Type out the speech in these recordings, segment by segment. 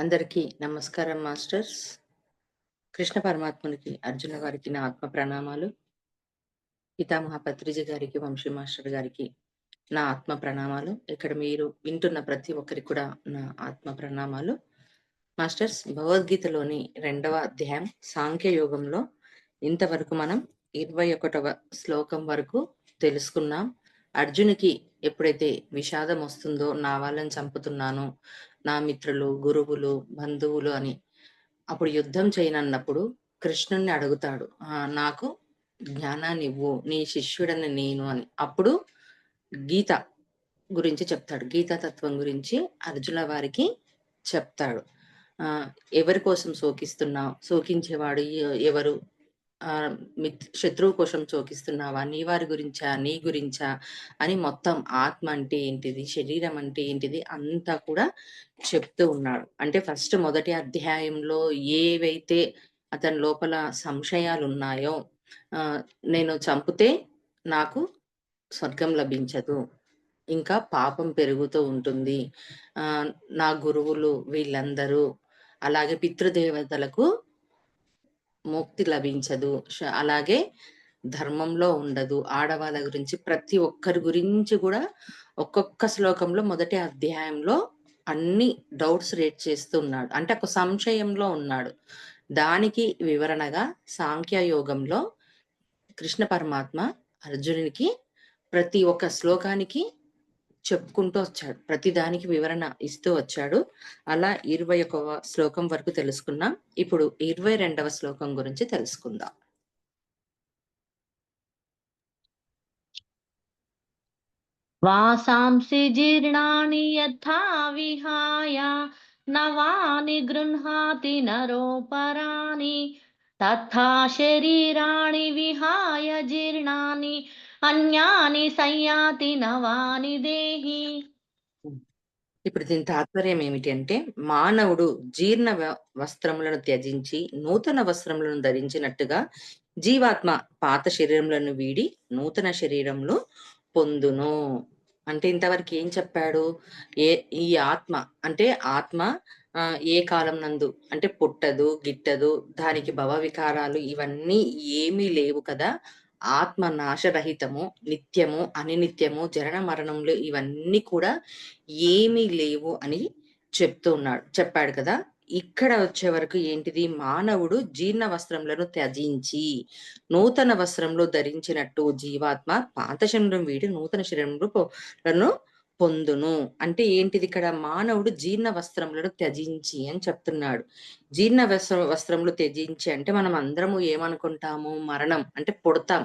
అందరికీ నమస్కారం మాస్టర్స్. కృష్ణ పరమాత్మునికి, అర్జున గారికి నా ఆత్మ ప్రణామాలు. పితామహ పత్రిజీ గారికి, వంశీ మాస్టర్ గారికి నా ఆత్మ ప్రణామాలు. ఇక్కడ మీరు వింటున్న ప్రతి ఒక్కరికి కూడా నా ఆత్మ ప్రణామాలు. మాస్టర్స్, భగవద్గీతలోని 2వ అధ్యాయం సాంఖ్య యోగంలో ఇంతవరకు మనం 21వ శ్లోకం వరకు తెలుసుకున్నాం. అర్జునికి ఎప్పుడైతే విషాదం వస్తుందో, నా వాళ్ళని చంపుతున్నాను, నా మిత్రులు, గురువులు, బంధువులు అని అప్పుడు యుద్ధం చేయనన్నప్పుడు కృష్ణుణ్ణి అడుగుతాడు, నాకు జ్ఞానాన్ని ఇవ్వు, నీ శిష్యుడని నేను అని. అప్పుడు గీత గురించి చెప్తాడు, గీతా తత్వం గురించి అర్జున వారికి చెప్తాడు. ఆ ఎవరి కోసం శోకించేవాడు ఎవరు, ఆ శత్రువు కోసం శోకిస్తున్నావా, నీ వారి గురించా, నీ గురించా అని మొత్తం ఆత్మ అంటే ఏంటిది, శరీరం అంటే ఏంటిది అంతా కూడా చెప్తూ ఉన్నాడు. అంటే ఫస్ట్ మొదటి అధ్యాయంలో ఏవైతే అతని లోపల సంశయాలు ఉన్నాయో, నేను చంపితే నాకు స్వర్గం లభించదు, ఇంకా పాపం పెరుగుతూ ఉంటుంది, నా గురువులు వీళ్ళందరూ, అలాగే పితృదేవతలకు ముక్తి లభించదు, అలాగే ధర్మంలో ఉండదు, ఆడవాళ్ళ గురించి ప్రతి ఒక్కరి గురించి కూడా ఒక్కొక్క శ్లోకంలో మొదటి అధ్యాయంలో అన్ని డౌట్స్ రేట్ చేస్తూ ఉన్నాడు. అంటే ఒక సంశయంలో ఉన్నాడు. దానికి వివరణగా సాంఖ్య యోగంలో కృష్ణ పరమాత్మ అర్జునునికి ప్రతి ఒక్క శ్లోకానికి చెప్పుకుంటూ వచ్చాడు, ప్రతి దానికి వివరణ ఇస్తూ వచ్చాడు. అలా 21వ శ్లోకం వరకు తెలుసుకున్నాం. ఇప్పుడు 22వ శ్లోకం గురించి తెలుసుకుందాం. వాసాంసి జీర్ణాని యథా విహాయ నవాని గృహ్ణాతి నరోపరాణి తథా శరీరాణి విహాయ జీర్ణాని అన్యాని సంయాతి నవాని దేహి. ఇప్పుడు దీని తాత్పర్యం ఏమిటి అంటే, మానవుడు జీర్ణ వస్త్రములను త్యజించి నూతన వస్త్రములను ధరించినట్టుగా జీవాత్మ పాత శరీరములను వీడి నూతన శరీరంలో పొందును. అంటే ఇంతవరకు ఏం చెప్పాడు, ఈ ఆత్మ అంటే ఆత్మ ఏ కాలం నందు అంటే పుట్టదు, గిట్టదు, దానికి భవ వికారాలు ఇవన్నీ ఏమీ లేవు కదా, ఆత్మ నాశరహితము, నిత్యము, అనినిత్యము, జనన మరణములు ఇవన్నీ కూడా ఏమీ లేవు అని చెప్పాడు కదా. ఇక్కడ వచ్చే వరకు ఏంటిది, మానవుడు జీర్ణ వస్త్రములను త్యజించి నూతన వస్త్రంలో ధరించినట్టు జీవాత్మ పాత శరీరం వీడి నూతన శరీరంలో పొందును. అంటే ఏంటిది, ఇక్కడ మానవుడు జీర్ణ వస్త్రములను త్యజించి అని చెప్తున్నాడు. జీర్ణ వస్త్రములు త్యజించి అంటే మనం అందరము ఏమనుకుంటాము, మరణం అంటే పుడతాం,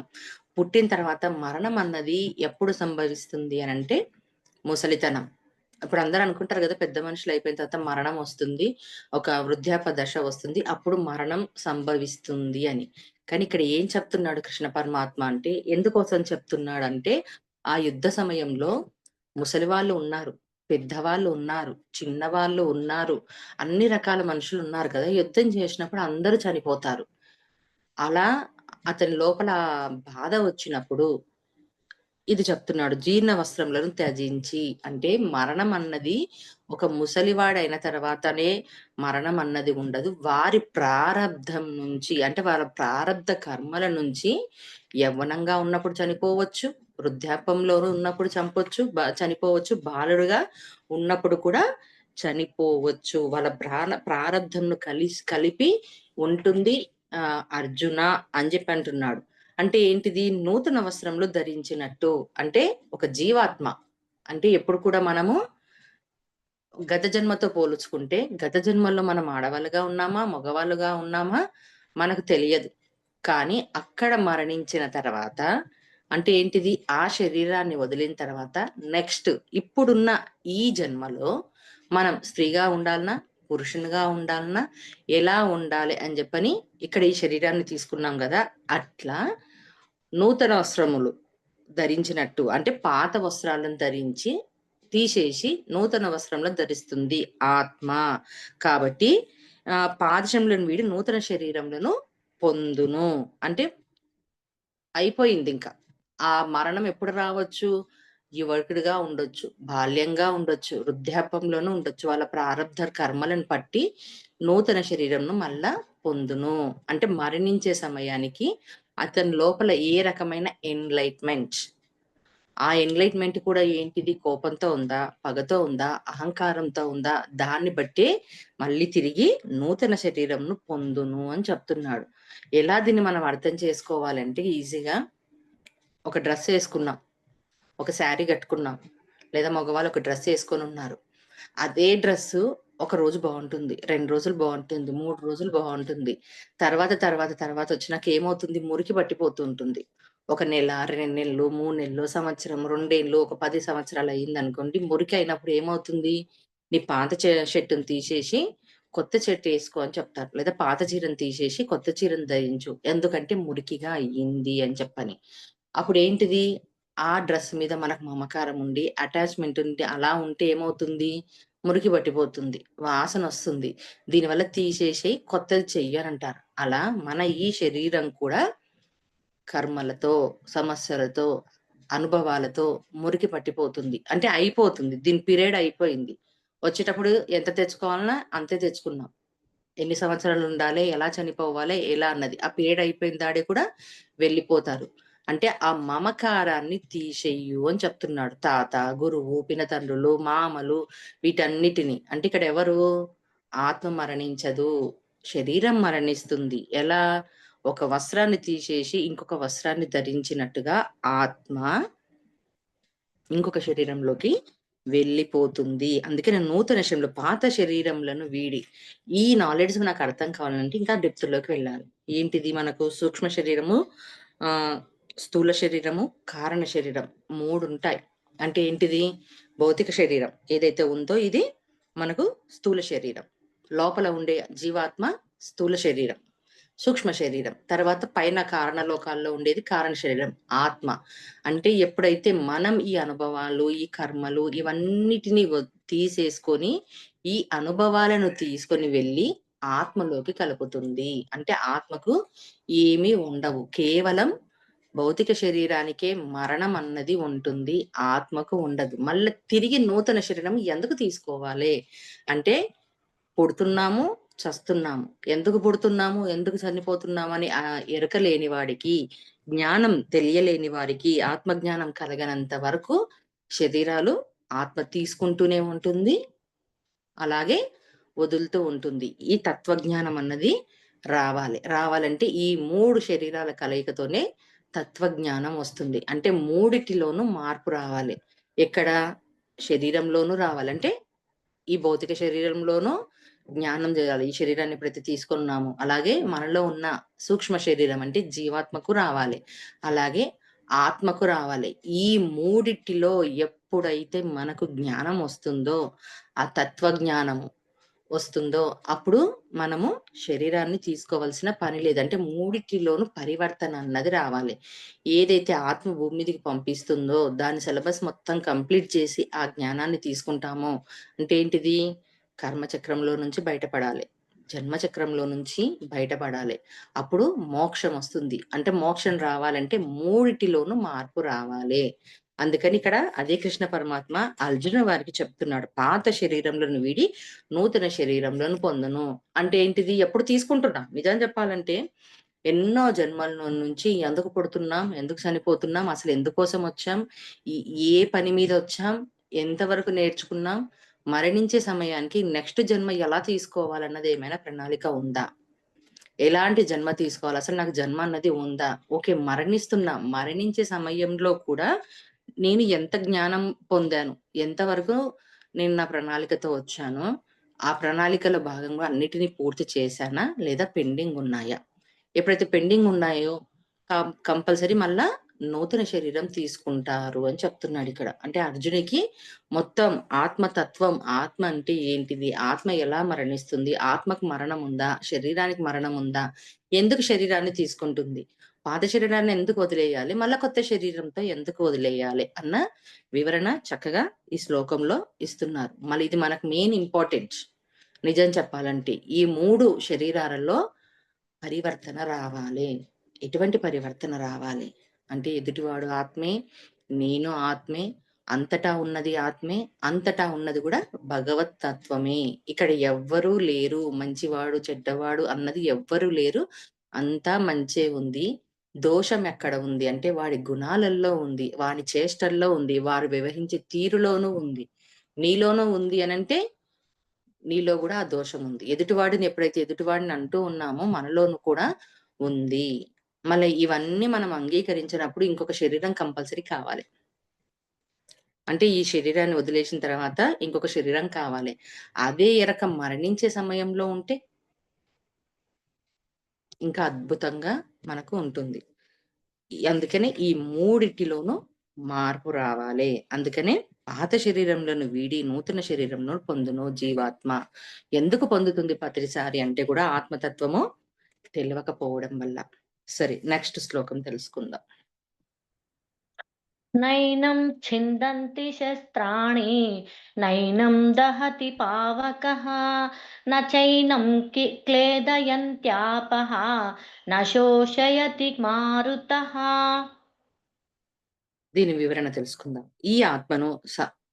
పుట్టిన తర్వాత మరణం అన్నది ఎప్పుడు సంభవిస్తుంది అని అంటే ముసలితనం. ఇప్పుడు అందరూ అనుకుంటారు కదా, పెద్ద మనుషులు అయిపోయిన తర్వాత మరణం వస్తుంది, ఒక వృద్ధాప్య దశ వస్తుంది, అప్పుడు మరణం సంభవిస్తుంది అని. కానీ ఇక్కడ ఏం చెప్తున్నాడు కృష్ణ పరమాత్మ అంటే, ఎందుకోసం చెప్తున్నాడు అంటే, ఆ యుద్ధ సమయంలో ముసలి వాళ్ళు ఉన్నారు, పెద్దవాళ్ళు ఉన్నారు, చిన్నవాళ్ళు ఉన్నారు, అన్ని రకాల మనుషులు ఉన్నారు కదా. యుద్ధం చేసినప్పుడు అందరూ చనిపోతారు. అలా అతని లోపల బాధ వచ్చినప్పుడు ఇది చెప్తున్నాడు, జీర్ణ వస్త్రములను త్యజించి. అంటే మరణం అన్నది ఒక ముసలివాడైన తర్వాతనే మరణం అన్నది ఉండదు. వారి ప్రారబ్ధం నుంచి అంటే వాళ్ళ ప్రారబ్ధ కర్మల నుంచి యవ్వనంగా ఉన్నప్పుడు చనిపోవచ్చు, వృద్ధాప్యంలో ఉన్నప్పుడు చనిపోవచ్చు, బాలుడుగా ఉన్నప్పుడు కూడా చనిపోవచ్చు. వాళ్ళ ప్రారబ్ధంను కలిపి ఉంటుంది అర్జున అని చెప్పి అంటున్నాడు. అంటే ఏంటిది, నూతన వస్త్రంలో ధరించినట్టు అంటే ఒక జీవాత్మ. అంటే ఎప్పుడు కూడా మనము గత జన్మతో పోల్చుకుంటే, గత జన్మల్లో మనం ఆడవాళ్ళుగా ఉన్నామా, మగవాళ్ళుగా ఉన్నామా మనకు తెలియదు. కానీ అక్కడ మరణించిన తర్వాత అంటే ఏంటిది, ఆ శరీరాన్ని వదిలిన తర్వాత నెక్స్ట్ ఇప్పుడున్న ఈ జన్మలో మనం స్త్రీగా ఉండాలన్నా, పురుషునిగా ఉండాలన్నా, ఎలా ఉండాలి అని చెప్పని ఇక్కడ ఈ శరీరాన్ని తీసుకున్నాం కదా. అట్లా నూతన వస్త్రములు ధరించినట్టు అంటే పాత వస్త్రాలను ధరించి తీసేసి నూతన వస్త్రములను ధరిస్తుంది ఆత్మ. కాబట్టి పాత శరీరములను వీడి నూతన శరీరములను పొందును. అంటే అయిపోయింది ఇంకా. ఆ మరణం ఎప్పుడు రావచ్చు, యువకుడిగా ఉండొచ్చు, బాల్యంగా ఉండొచ్చు, వృద్ధాప్యంలోనూ ఉండొచ్చు. వాళ్ళ ప్రారబ్ధ కర్మలను పట్టి నూతన శరీరంను మళ్ళా పొందును. అంటే మరణించే సమయానికి అతని లోపల ఏ రకమైన ఎన్‌లైట్‌మెంట్, ఆ ఎన్‌లైట్‌మెంట్ కూడా ఏంటిది? కోపంతో ఉందా? పగతో ఉందా? అహంకారంతో ఉందా? దాన్ని బట్టే మళ్ళీ తిరిగి నూతన శరీరంను పొందును అని చెప్తున్నాడు. ఎలా దీన్ని మనం అర్థం చేసుకోవాలంటే ఈజీగా ఒక డ్రెస్ ఏసుకున్నాం. ఒక శారీ కట్టుకున్నాం. లేదా మగవాళ్ళు ఒక డ్రెస్ ఏసుకొనున్నారు. అదే డ్రెస్సు ఒక రోజు బావుంటుంది. 2 రోజులు బావుంటుంది. 3 రోజులు బావుంటుంది. తర్వాత వచ్చినాక ఏమవుతుంది? మురికి పట్టిపోతూ ఉంటుంది. ఒక నెల, 2 నెలలు, 3 నెలలు, సంవత్సరం, 2 ఏళ్ళు, ఒక 10 సంవత్సరాలు అయిందనుకోండి. మురికి అయినప్పుడు ఏమవుతుంది? నీ పాత షర్టుని తీసేసి కొత్త షర్ట్ ఏసుకో అని చెప్తారు. లేదా పాత చీరను తీసేసి కొత్త చీరను ధరించు. ఎందుకంటే మురికిగా అయ్యింది అని చెప్పని. అప్పుడేంటిది? ఆ డ్రెస్ మీద మనకు మమకారం ఉండి, అటాచ్‌మెంట్ ఉండి అలా ఉంటే ఏమవుతుంది? మురికి పట్టిపోతుంది. వాసనొస్తుంది. దీనివల్ల తీసేసేయి కొత్తది చెయ్యి అనంటారు. అలా మన ఈ శరీరం కూడా కర్మలతో, సమస్యలతో, అనుభవాలతో మురికి పట్టిపోతుంది. అంటే అయిపోతుంది. దీని పీరియడ్ అయిపోయింది. వచ్చేటప్పుడు ఎంత తెచ్చుకోవాలన్నా అంతే తెచ్చుకున్నాం. ఎన్ని సంవత్సరాలుండాలి, ఎలా చనిపోవాలి, ఎలా అన్నది. ఆ పీరియడ్ అయిపోయిన దాడే కూడా వెళ్ళిపోతారు. అంటే ఆ మమకారాన్ని తీసెయ్యు అని చెప్తున్నాడు. తాత, గురువు, పినతండ్రులు, మామలు వీటన్నిటిని. అంటే ఇక్కడ ఎవరు? ఆత్మ మరణించదు. శరీరం మరణిస్తుంది. ఎలా? ఒక వస్త్రాన్ని తీసేసి ఇంకొక వస్త్రాన్ని ధరించినట్టుగా ఆత్మ ఇంకొక శరీరంలోకి వెళ్ళిపోతుంది. అందుకే నేను నూతన శరీరంలో పాత శరీరములను వీడి ఈ నాలెడ్జ్ నాకు అర్థం కావాలంటే ఇంకా డెప్త్‌లోకి వెళ్ళాలి. ఏంటిది మనకు సూక్ష్మ శరీరము, ఆహ్, స్థూల శరీరము, కారణ శరీరం 3 ఉంటాయి. అంటే ఏంటిది? భౌతిక శరీరం ఏదైతే ఉందో ఇది మనకు స్థూల శరీరం. లోపల ఉండే జీవాత్మ స్థూల శరీరం. సూక్ష్మ శరీరం. తర్వాత పైన కారణ లోకాల్లో ఉండేది కారణ శరీరం ఆత్మ. అంటే ఎప్పుడైతే మనం ఈ అనుభవాలు, ఈ కర్మలు ఇవన్నిటిని తీసేసుకొని, ఈ అనుభవాలను తీసుకొని వెళ్ళి ఆత్మలోకి కలుపుతుంది. అంటే ఆత్మకు ఏమీ ఉండవు. కేవలం భౌతిక శరీరానికే మరణం అన్నది ఉంటుంది. ఆత్మకు ఉండదు. మళ్ళా తిరిగి నూతన శరీరం ఎందుకు తీసుకోవాలి? అంటే పుడుతున్నాము, చస్తున్నాము. ఎందుకు పుడుతున్నాము? ఎందుకు చనిపోతున్నామని ఎరుక లేని వాడికి, జ్ఞానం తెలియలేని వారికి, ఆత్మజ్ఞానం కలగనంత వరకు శరీరాలు ఆత్మ తీసుకుంటూనే ఉంటుంది. అలాగే వదులుతూ ఉంటుంది. ఈ తత్వజ్ఞానం అన్నది రావాలి. రావాలంటే ఈ 3 శరీరాల కలయికతోనే తత్వజ్ఞానం వస్తుంది. అంటే మూడిటిలోనూ మార్పు రావాలి. ఎక్కడ? శరీరంలోనూ రావాలి. అంటే ఈ భౌతిక శరీరంలోనూ జ్ఞానం జేయాలి. ఈ శరీరాన్ని ఎప్పుడైతే తీసుకున్నామో, అలాగే మనలో ఉన్న సూక్ష్మ శరీరం అంటే జీవాత్మకు రావాలి. అలాగే ఆత్మకు రావాలి. ఈ మూడిటిలో ఎప్పుడైతే మనకు జ్ఞానం వస్తుందో, ఆ తత్వజ్ఞానము వస్తుందో, అప్పుడు మనము శరీరాన్ని తీసుకోవాల్సిన పని లేదు. అంటే మూడిటిలోనూ పరివర్తన అన్నది రావాలి. ఏదైతే ఆత్మ భూమి మీదకి పంపిస్తుందో, దాని సిలబస్ మొత్తం కంప్లీట్ చేసి ఆ జ్ఞానాన్ని తీసుకుంటామో, అంటే ఏంటిది? కర్మచక్రంలో నుంచి బయటపడాలి. జన్మచక్రంలో నుంచి బయటపడాలి. అప్పుడు మోక్షం వస్తుంది. అంటే మోక్షం రావాలంటే మూడిటిలోనూ మార్పు రావాలి. అందుకని ఇక్కడ అదే కృష్ణ పరమాత్మ అర్జున వారికి చెప్తున్నాడు. పాత శరీరంలను వీడి నూతన శరీరంలను పొందును. అంటే ఏంటిది? ఎప్పుడు తీసుకుంటున్నాం. నిజం చెప్పాలంటే ఎన్నో జన్మల నుంచి ఎందుకు పుడుతున్నాం? ఎందుకు చనిపోతున్నాం? అసలు ఎందుకోసం వచ్చాం? ఈ ఏ పని మీద వచ్చాం? ఎంతవరకు నేర్చుకున్నాం? మరణించే సమయానికి నెక్స్ట్ జన్మ ఎలా తీసుకోవాలన్నది ఏమైనా ప్రణాళిక ఉందా? ఎలాంటి జన్మ తీసుకోవాలి? అసలు నాకు జన్మ అన్నది ఉందా? ఓకే. మరణిస్తున్నా. మరణించే సమయంలో కూడా నేను ఎంత జ్ఞానం పొందాను? ఎంతవరకు నేను నా ప్రణాళికతో వచ్చానో, ఆ ప్రణాళికలో భాగంగా అన్నిటిని పూర్తి చేశానా? లేదా పెండింగ్ ఉన్నాయా? ఎప్పుడైతే పెండింగ్ ఉన్నాయో కంపల్సరీ మళ్ళా నూతన శరీరం తీసుకుంటారు అని చెప్తున్నాడిక్కడ. అంటే అర్జునికి మొత్తం ఆత్మతత్వం, ఆత్మ అంటే ఏంటిది? ఆత్మ ఎలా మరణిస్తుంది? ఆత్మకు మరణం ఉందా? శరీరానికి మరణం ఉందా? ఎందుకు శరీరాన్ని తీసుకుంటుంది? పాత శరీరాన్ని ఎందుకు వదిలేయాలి? మళ్ళా కొత్త శరీరంతో ఎందుకు వదిలేయాలి? అన్న వివరణ చక్కగా ఈ శ్లోకంలో ఇస్తున్నారు. మళ్ళీ ఇది మనకు మెయిన్ ఇంపార్టెంట్. నిజం చెప్పాలంటే. ఈ 3 శరీరాలలో పరివర్తన రావాలి. ఎటువంటి పరివర్తన రావాలి? అంటే ఎదుటివాడు ఆత్మే, నేను ఆత్మే, అంతటా ఉన్నది ఆత్మే. అంతటా ఉన్నది కూడా భగవత్ తత్వమే. ఇక్కడ ఎవ్వరూ లేరు. మంచివాడు, చెడ్డవాడు అన్నది ఎవ్వరు లేరు. అంతా మంచే ఉంది. దోషం ఎక్కడ ఉంది అంటే వాడి గుణాలల్లో ఉంది. వాని చేష్టల్లో ఉంది. వారు వ్యవహరించే తీరులోనూ ఉంది. నీలోనూ ఉంది అనంటే నీలో గూడా ఆ దోషం ఉంది. ఎదుటివాడిని ఎప్పుడైతే ఎదుటివాడిని అంటూ ఉన్నామో మనలోను కూడా ఉంది. మళ్ళీ ఇవన్నీ మనం అంగీకరించినప్పుడు ఇంకొక శరీరం కంపల్సరీ కావాలి. అంటే ఈ శరీరాన్ని వదిలేసిన తర్వాత ఇంకొక శరీరం కావాలి. అదే ఎరక మరణించే సమయంలో ఉంటే ఇంకా అద్భుతంగా మనకు ఉంటుంది. అందుకనే ఈ మూడిటిలోనూ మార్పు రావాలే. అందుకనే పాత శరీరంలను వీడి నూతన శరీరంను పొందును జీవాత్మ. ఎందుకు పొందుతుంది ప్రతిసారి అంటే కూడా ఆత్మతత్వము తెలవకపోవడం వల్ల. సరే నెక్స్ట్ శ్లోకం తెలుసుకుందాం. నైనం ఛిందంతి శస్త్రాణి నైనం దహతి పావకః న చైనం క్లేదయంత్యాపః న శోషయతి మారుతః. దీని వివరణ తెలుసుకుందాం. ఈ ఆత్మను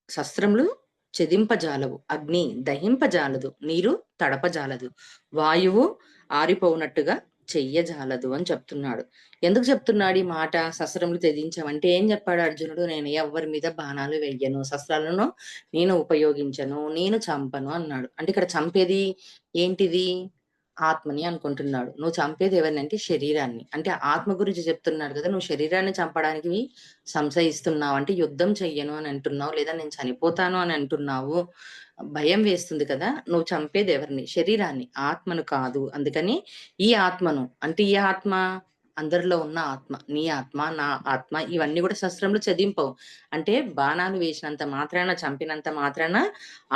శస్త్రములు ఛేదింపజాలవు. అగ్ని దహింపజాలదు. నీరు తడపజాలదు. వాయువు ఆరిపోవునట్టుగా చెయ్యజాలదు అని చెప్తున్నాడు. ఎందుకు చెప్తున్నాడు ఈ మాట? శస్త్రములు త్యజించమంటే ఏం చెప్పాడు అర్జునుడు? నేను ఎవ్వరి మీద బాణాలు వెయ్యను. శస్త్రాలను నేను ఉపయోగించను. నేను చంపను అన్నాడు. అంటే ఇక్కడ చంపేది ఏంటిది? ఆత్మని అనుకుంటున్నాడు. నువ్వు చంపేది ఎవరినంటే శరీరాన్ని. అంటే ఆత్మ గురించి చెప్తున్నాడు కదా! నువ్వు శరీరాన్ని చంపడానికి సంశయిస్తున్నావు. అంటే యుద్ధం చెయ్యను అని అంటున్నావు. లేదా నేను చనిపోతాను అని అంటున్నావు. భయం వేస్తుంది కదా! నువ్వు చంపేది ఎవరిని? శరీరాన్ని. ఆత్మను కాదు. అందుకని ఈ ఆత్మను అంటే ఈ ఆత్మ అందరిలో ఉన్న ఆత్మ. నీ ఆత్మ, నా ఆత్మ ఇవన్నీ కూడా శస్త్రంలో చెదింపవు. అంటే బాణాలు వేసినంత మాత్రాన, చంపినంత మాత్రాన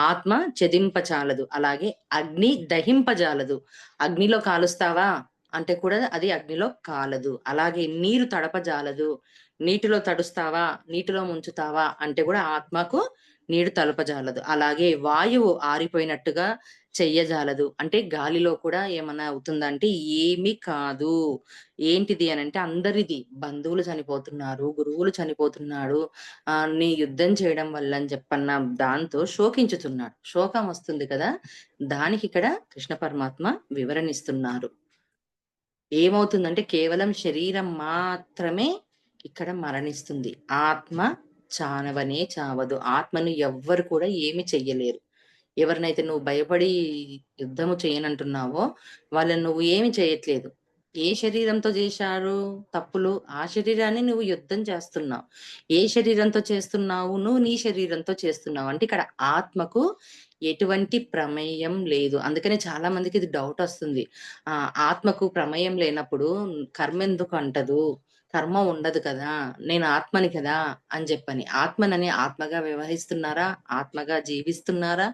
ఆత్మ చెదింపచాలదు. అలాగే అగ్ని దహింపజాలదు. అగ్నిలో కాలుస్తావా? అంటే కూడా అది అగ్నిలో కాలదు. అలాగే నీరు తడపజాలదు. నీటిలో తడుస్తావా? నీటిలో ముంచుతావా? అంటే కూడా ఆత్మకు నీరు తలపజాలదు. అలాగే వాయువు ఆరిపోయినట్టుగా చెయ్యజాలదు. అంటే గాలిలో కూడా ఏమన్నా అవుతుందంటే ఏమీ కాదు. ఏంటిది అనంటే అందరిది. బంధువులు చనిపోతున్నారు, గురువులు చనిపోతున్నాడు. నీ యుద్ధం చేయడం వల్ల అని చెప్పన్న దాంతో శోకించుతున్నాడు. శోకం వస్తుంది కదా! దానికిక్కడ కృష్ణ పరమాత్మ వివరణిస్తున్నారు. ఏమవుతుందంటే కేవలం శరీరం మాత్రమే ఇక్కడ మరణిస్తుంది. ఆత్మ చావనే చావదు. ఆత్మను ఎవ్వరు కూడా ఏమి చెయ్యలేరు. ఎవరినైతే నువ్వు భయపడి యుద్ధము చేయనంటున్నావో వాళ్ళని నువ్వు ఏమి చేయట్లేదు. ఏ శరీరంతో చేశారు తప్పులు? ఆ శరీరాన్ని నువ్వు యుద్ధం చేస్తున్నావు. ఏ శరీరంతో చేస్తున్నావు? నువ్వు నీ శరీరంతో చేస్తున్నావు. అంటే ఇక్కడ ఆత్మకు ఎటువంటి ప్రమేయం లేదు. అందుకనే చాలా మందికి ఇది డౌటొస్తుంది. ఆత్మకు ప్రమేయం లేనప్పుడు కర్మెందుకు అంటదు? కర్మ ఉండదు కదా! నేను ఆత్మని కదా! అని జెప్పని. ఆత్మనని ఆత్మగా వ్యవహరిస్తున్నారా? ఆత్మగా జీవిస్తున్నారా?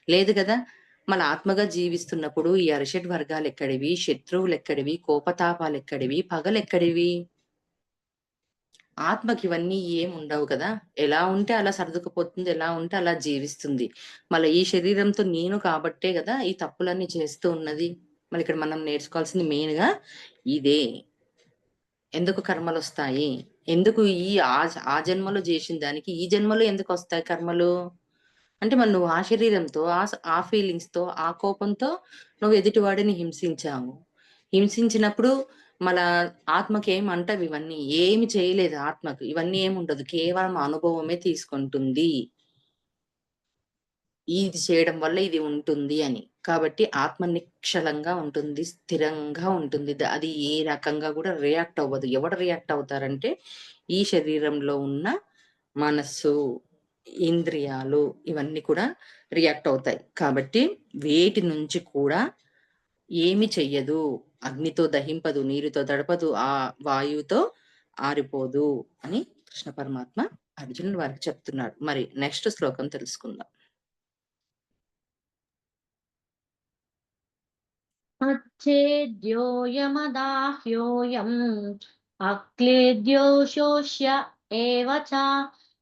లేదు గదా! మళ్ళ ఆత్మగా జీవిస్తున్నప్పుడు ఈ అరిషడ్ వర్గాలెక్కడివి? శత్రువులెక్కడివి? కోపతాపాలెక్కడివి? పగలెక్కడివి? ఆత్మకివన్నీ ఏముండవు కదా! ఎలా ఉంటే అలా సర్దుకుపోతుంది. ఎలా ఉంటే అలా జీవిస్తుంది. మళ్ళా ఈ శరీరంతో నేను కాబట్టే గదా! ఈ తప్పులన్నీ చేస్తూ ఉన్నది. మళ్ళిక్కడ మనం నేర్చుకోవాల్సింది మెయిన్‌గా ఇదే. ఎందుకు కర్మలొస్తాయి? ఎందుకు ఈ ఆ జన్మలో జేసిన దానికి ఈ జన్మలో ఎందుకొస్తాయి కర్మలు? అంటే మరి నువ్వు ఆ శరీరంతో, ఆ ఫీలింగ్స్‌తో, ఆ కోపంతో నువ్వు ఎదుటివాడిని హింసించావు. హింసించినప్పుడు మళ్ళా ఆత్మకేం అంటవి ఇవన్నీ? ఏమి చేయలేదు ఆత్మకు. ఇవన్నీ ఏముండదు. కేవలం అనుభవమే తీసుకుంటుంది. ఇది చేయడం వల్ల ఇది ఉంటుంది అని. కాబట్టి ఆత్మ నిశ్చలంగా ఉంటుంది. స్థిరంగా ఉంటుంది. అది ఏ రకంగా గూడా రియాక్ట్ అవ్వదు. ఎవడు రియాక్ట్ అవుతారంటే, ఈ శరీరంలో ఉన్న మనస్సు, ఇంద్రియాలు ఇవన్నీ కూడా రియాక్ట్ అవుతాయి. కాబట్టి వేటి నుంచి కూడా ఏమి చెయ్యదు. అగ్నితో దహింపదు, నీరుతో తడపదు, వాయువుతో ఆరిపోదు అని కృష్ణ పరమాత్మ అర్జునుడి వారికి చెప్తున్నాడు. మరి నెక్స్ట్ శ్లోకం తెలుసుకుందాం. अच्छेद्योऽयमदाह्योऽयम् अक्लेद्यो शोष्य एव च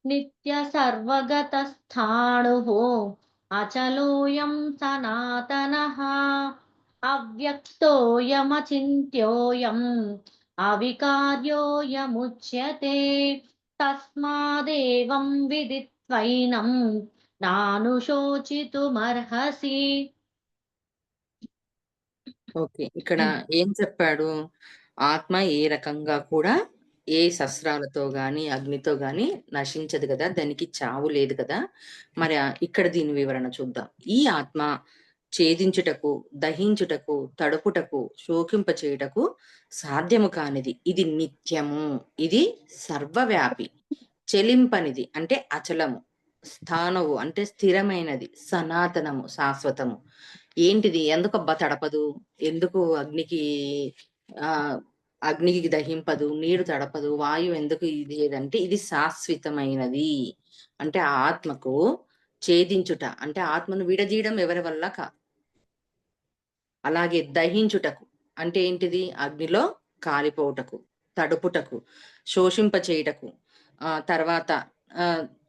नित्यसर्वगतस्थाणुः अचलोऽयं सनातनः अव्यक्तोऽयमचिन्त्योऽयम् अविकार्योऽयमुच्यते तस्मादेवं विदित्वा త్వైనం నాను శోచితుమర్హసి. ఓకే. ఇక్కడ ఏం చెప్పాడు? ఆత్మ ఏ రకంగా కూడా ఏ శస్త్రాలతో గాని, అగ్నితో గాని నశించదు గదా! దానికి చావు లేదు కదా! మరి ఇక్కడ దీని వివరణ చూద్దాం. ఈ ఆత్మ ఛేదించుటకు, దహించుటకు, తడుపుటకు, శోకింపచేయుటకు సాధ్యము కానిది. ఇది నిత్యము. ఇది సర్వవ్యాపి. చెలింపనిది అంటే అచలము. స్థానవు అంటే స్థిరమైనది. సనాతనము శాశ్వతము. ఏంటిది? ఎందుకబ్బా తడపదు? ఎందుకు అగ్నికి దహింపదు, నీరు తడపదు, వాయువు ఎందుకు ఇది ఏదంటే ఇది శాశ్వతమైనది. అంటే ఆ ఆత్మకు ఛేదించుట అంటే ఆత్మను విడదీయడం ఎవరి వల్ల కాదు. అలాగే దహించుటకు అంటే ఏంటిది? అగ్నిలో కాలిపోవుటకు, తడుపుటకు, శోషింపచేయుటకు, తర్వాత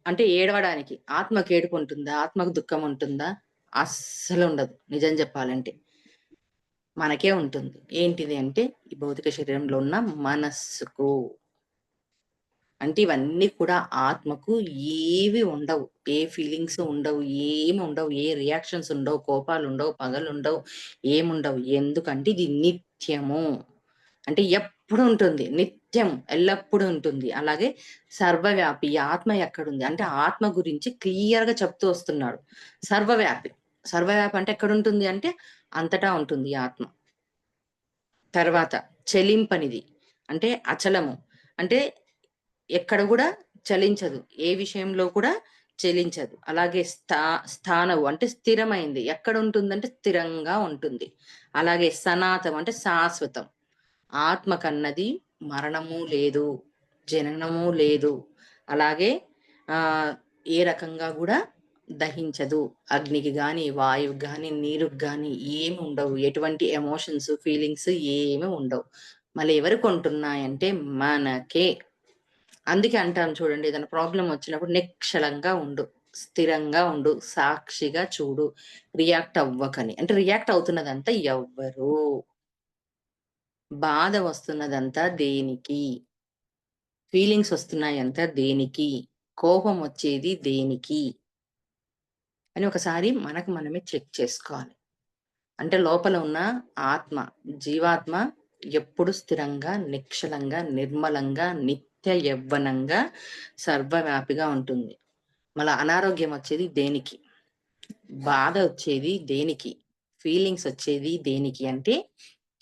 అంటే ఏడవడానికి. ఆత్మకు ఏడుపు ఉంటుందా? ఆత్మకు దుఃఖం ఉంటుందా? అస్సలు ఉండదు నిజం చెప్పాలంటే. మనకే ఉంటుంది. ఏంటిది అంటే ఈ భౌతిక శరీరంలో ఉన్న మనస్సుకు. అంటే ఇవన్నీ కూడా ఆత్మకు ఏవి ఉండవు. ఏ ఫీలింగ్స్ ఉండవు. ఏమి ఉండవు. ఏ రియాక్షన్స్ ఉండవు. కోపాలుండవు, పగలుండవు, ఏముండవు. ఎందుకంటే ఇది నిత్యము. అంటే ఎప్పుడు ఉంటుంది. నిత్యం ఎల్లప్పుడూ ఉంటుంది. అలాగే సర్వవ్యాపి. ఈ ఆత్మ ఎక్కడుంది? అంటే ఆత్మ గురించి క్లియర్‌గా చెప్తూ వస్తున్నాడు. సర్వవ్యాపి. సర్వవ్యాపి అంటే ఎక్కడుంటుంది అంటే అంతటా ఉంటుంది ఈ ఆత్మ. తర్వాత చలింపనిది. అంటే అచలము. అంటే ఎక్కడ గూడా చలించదు. ఏ విషయంలో కూడా చలించదు. అలాగే స్థానవు అంటే స్థిరమైంది. ఎక్కడుంటుందంటే స్థిరంగా ఉంటుంది. అలాగే సనాతనం అంటే శాశ్వతం. ఆత్మకన్నది మరణము లేదు. జననము లేదు. అలాగే ఏ రకంగా గూడా దహించదు. అగ్నికి గాని, వాయువుకి గాని, నీరుకి గాని ఏమి ఉండవు. ఎటువంటి ఎమోషన్స్, ఫీలింగ్స్ ఏమి ఉండవు. మళ్ళీ ఎవరికుంటున్నాయంటే మనకే. అందుకే అంటాను చూడండి, ఏదైనా ప్రాబ్లమ్ వచ్చినప్పుడు నిశ్చలంగా ఉండు. స్థిరంగా ఉండు. సాక్షిగా చూడు. రియాక్ట్ అవ్వకని. అంటే రియాక్ట్ అవుతున్నదంతా ఎవ్వరు? బాధ వస్తున్నదంతా దేనికి? ఫీలింగ్స్ వస్తున్నాయంతా దేనికి? కోపం వచ్చేది దేనికి? అని ఒకసారి మనకు మనమే చెక్ చేసుకోవాలి. అంటే లోపల ఉన్న ఆత్మ, జీవాత్మ ఎప్పుడు స్థిరంగా, నిశ్చలంగా, నిర్మలంగా, నిత్య యవ్వనంగా, సర్వవ్యాపిగా ఉంటుంది. మళ్ళా అనారోగ్యం వచ్చేది దేనికి? బాధ వచ్చేది దేనికి? ఫీలింగ్స్ వచ్చేది దేనికి అంటే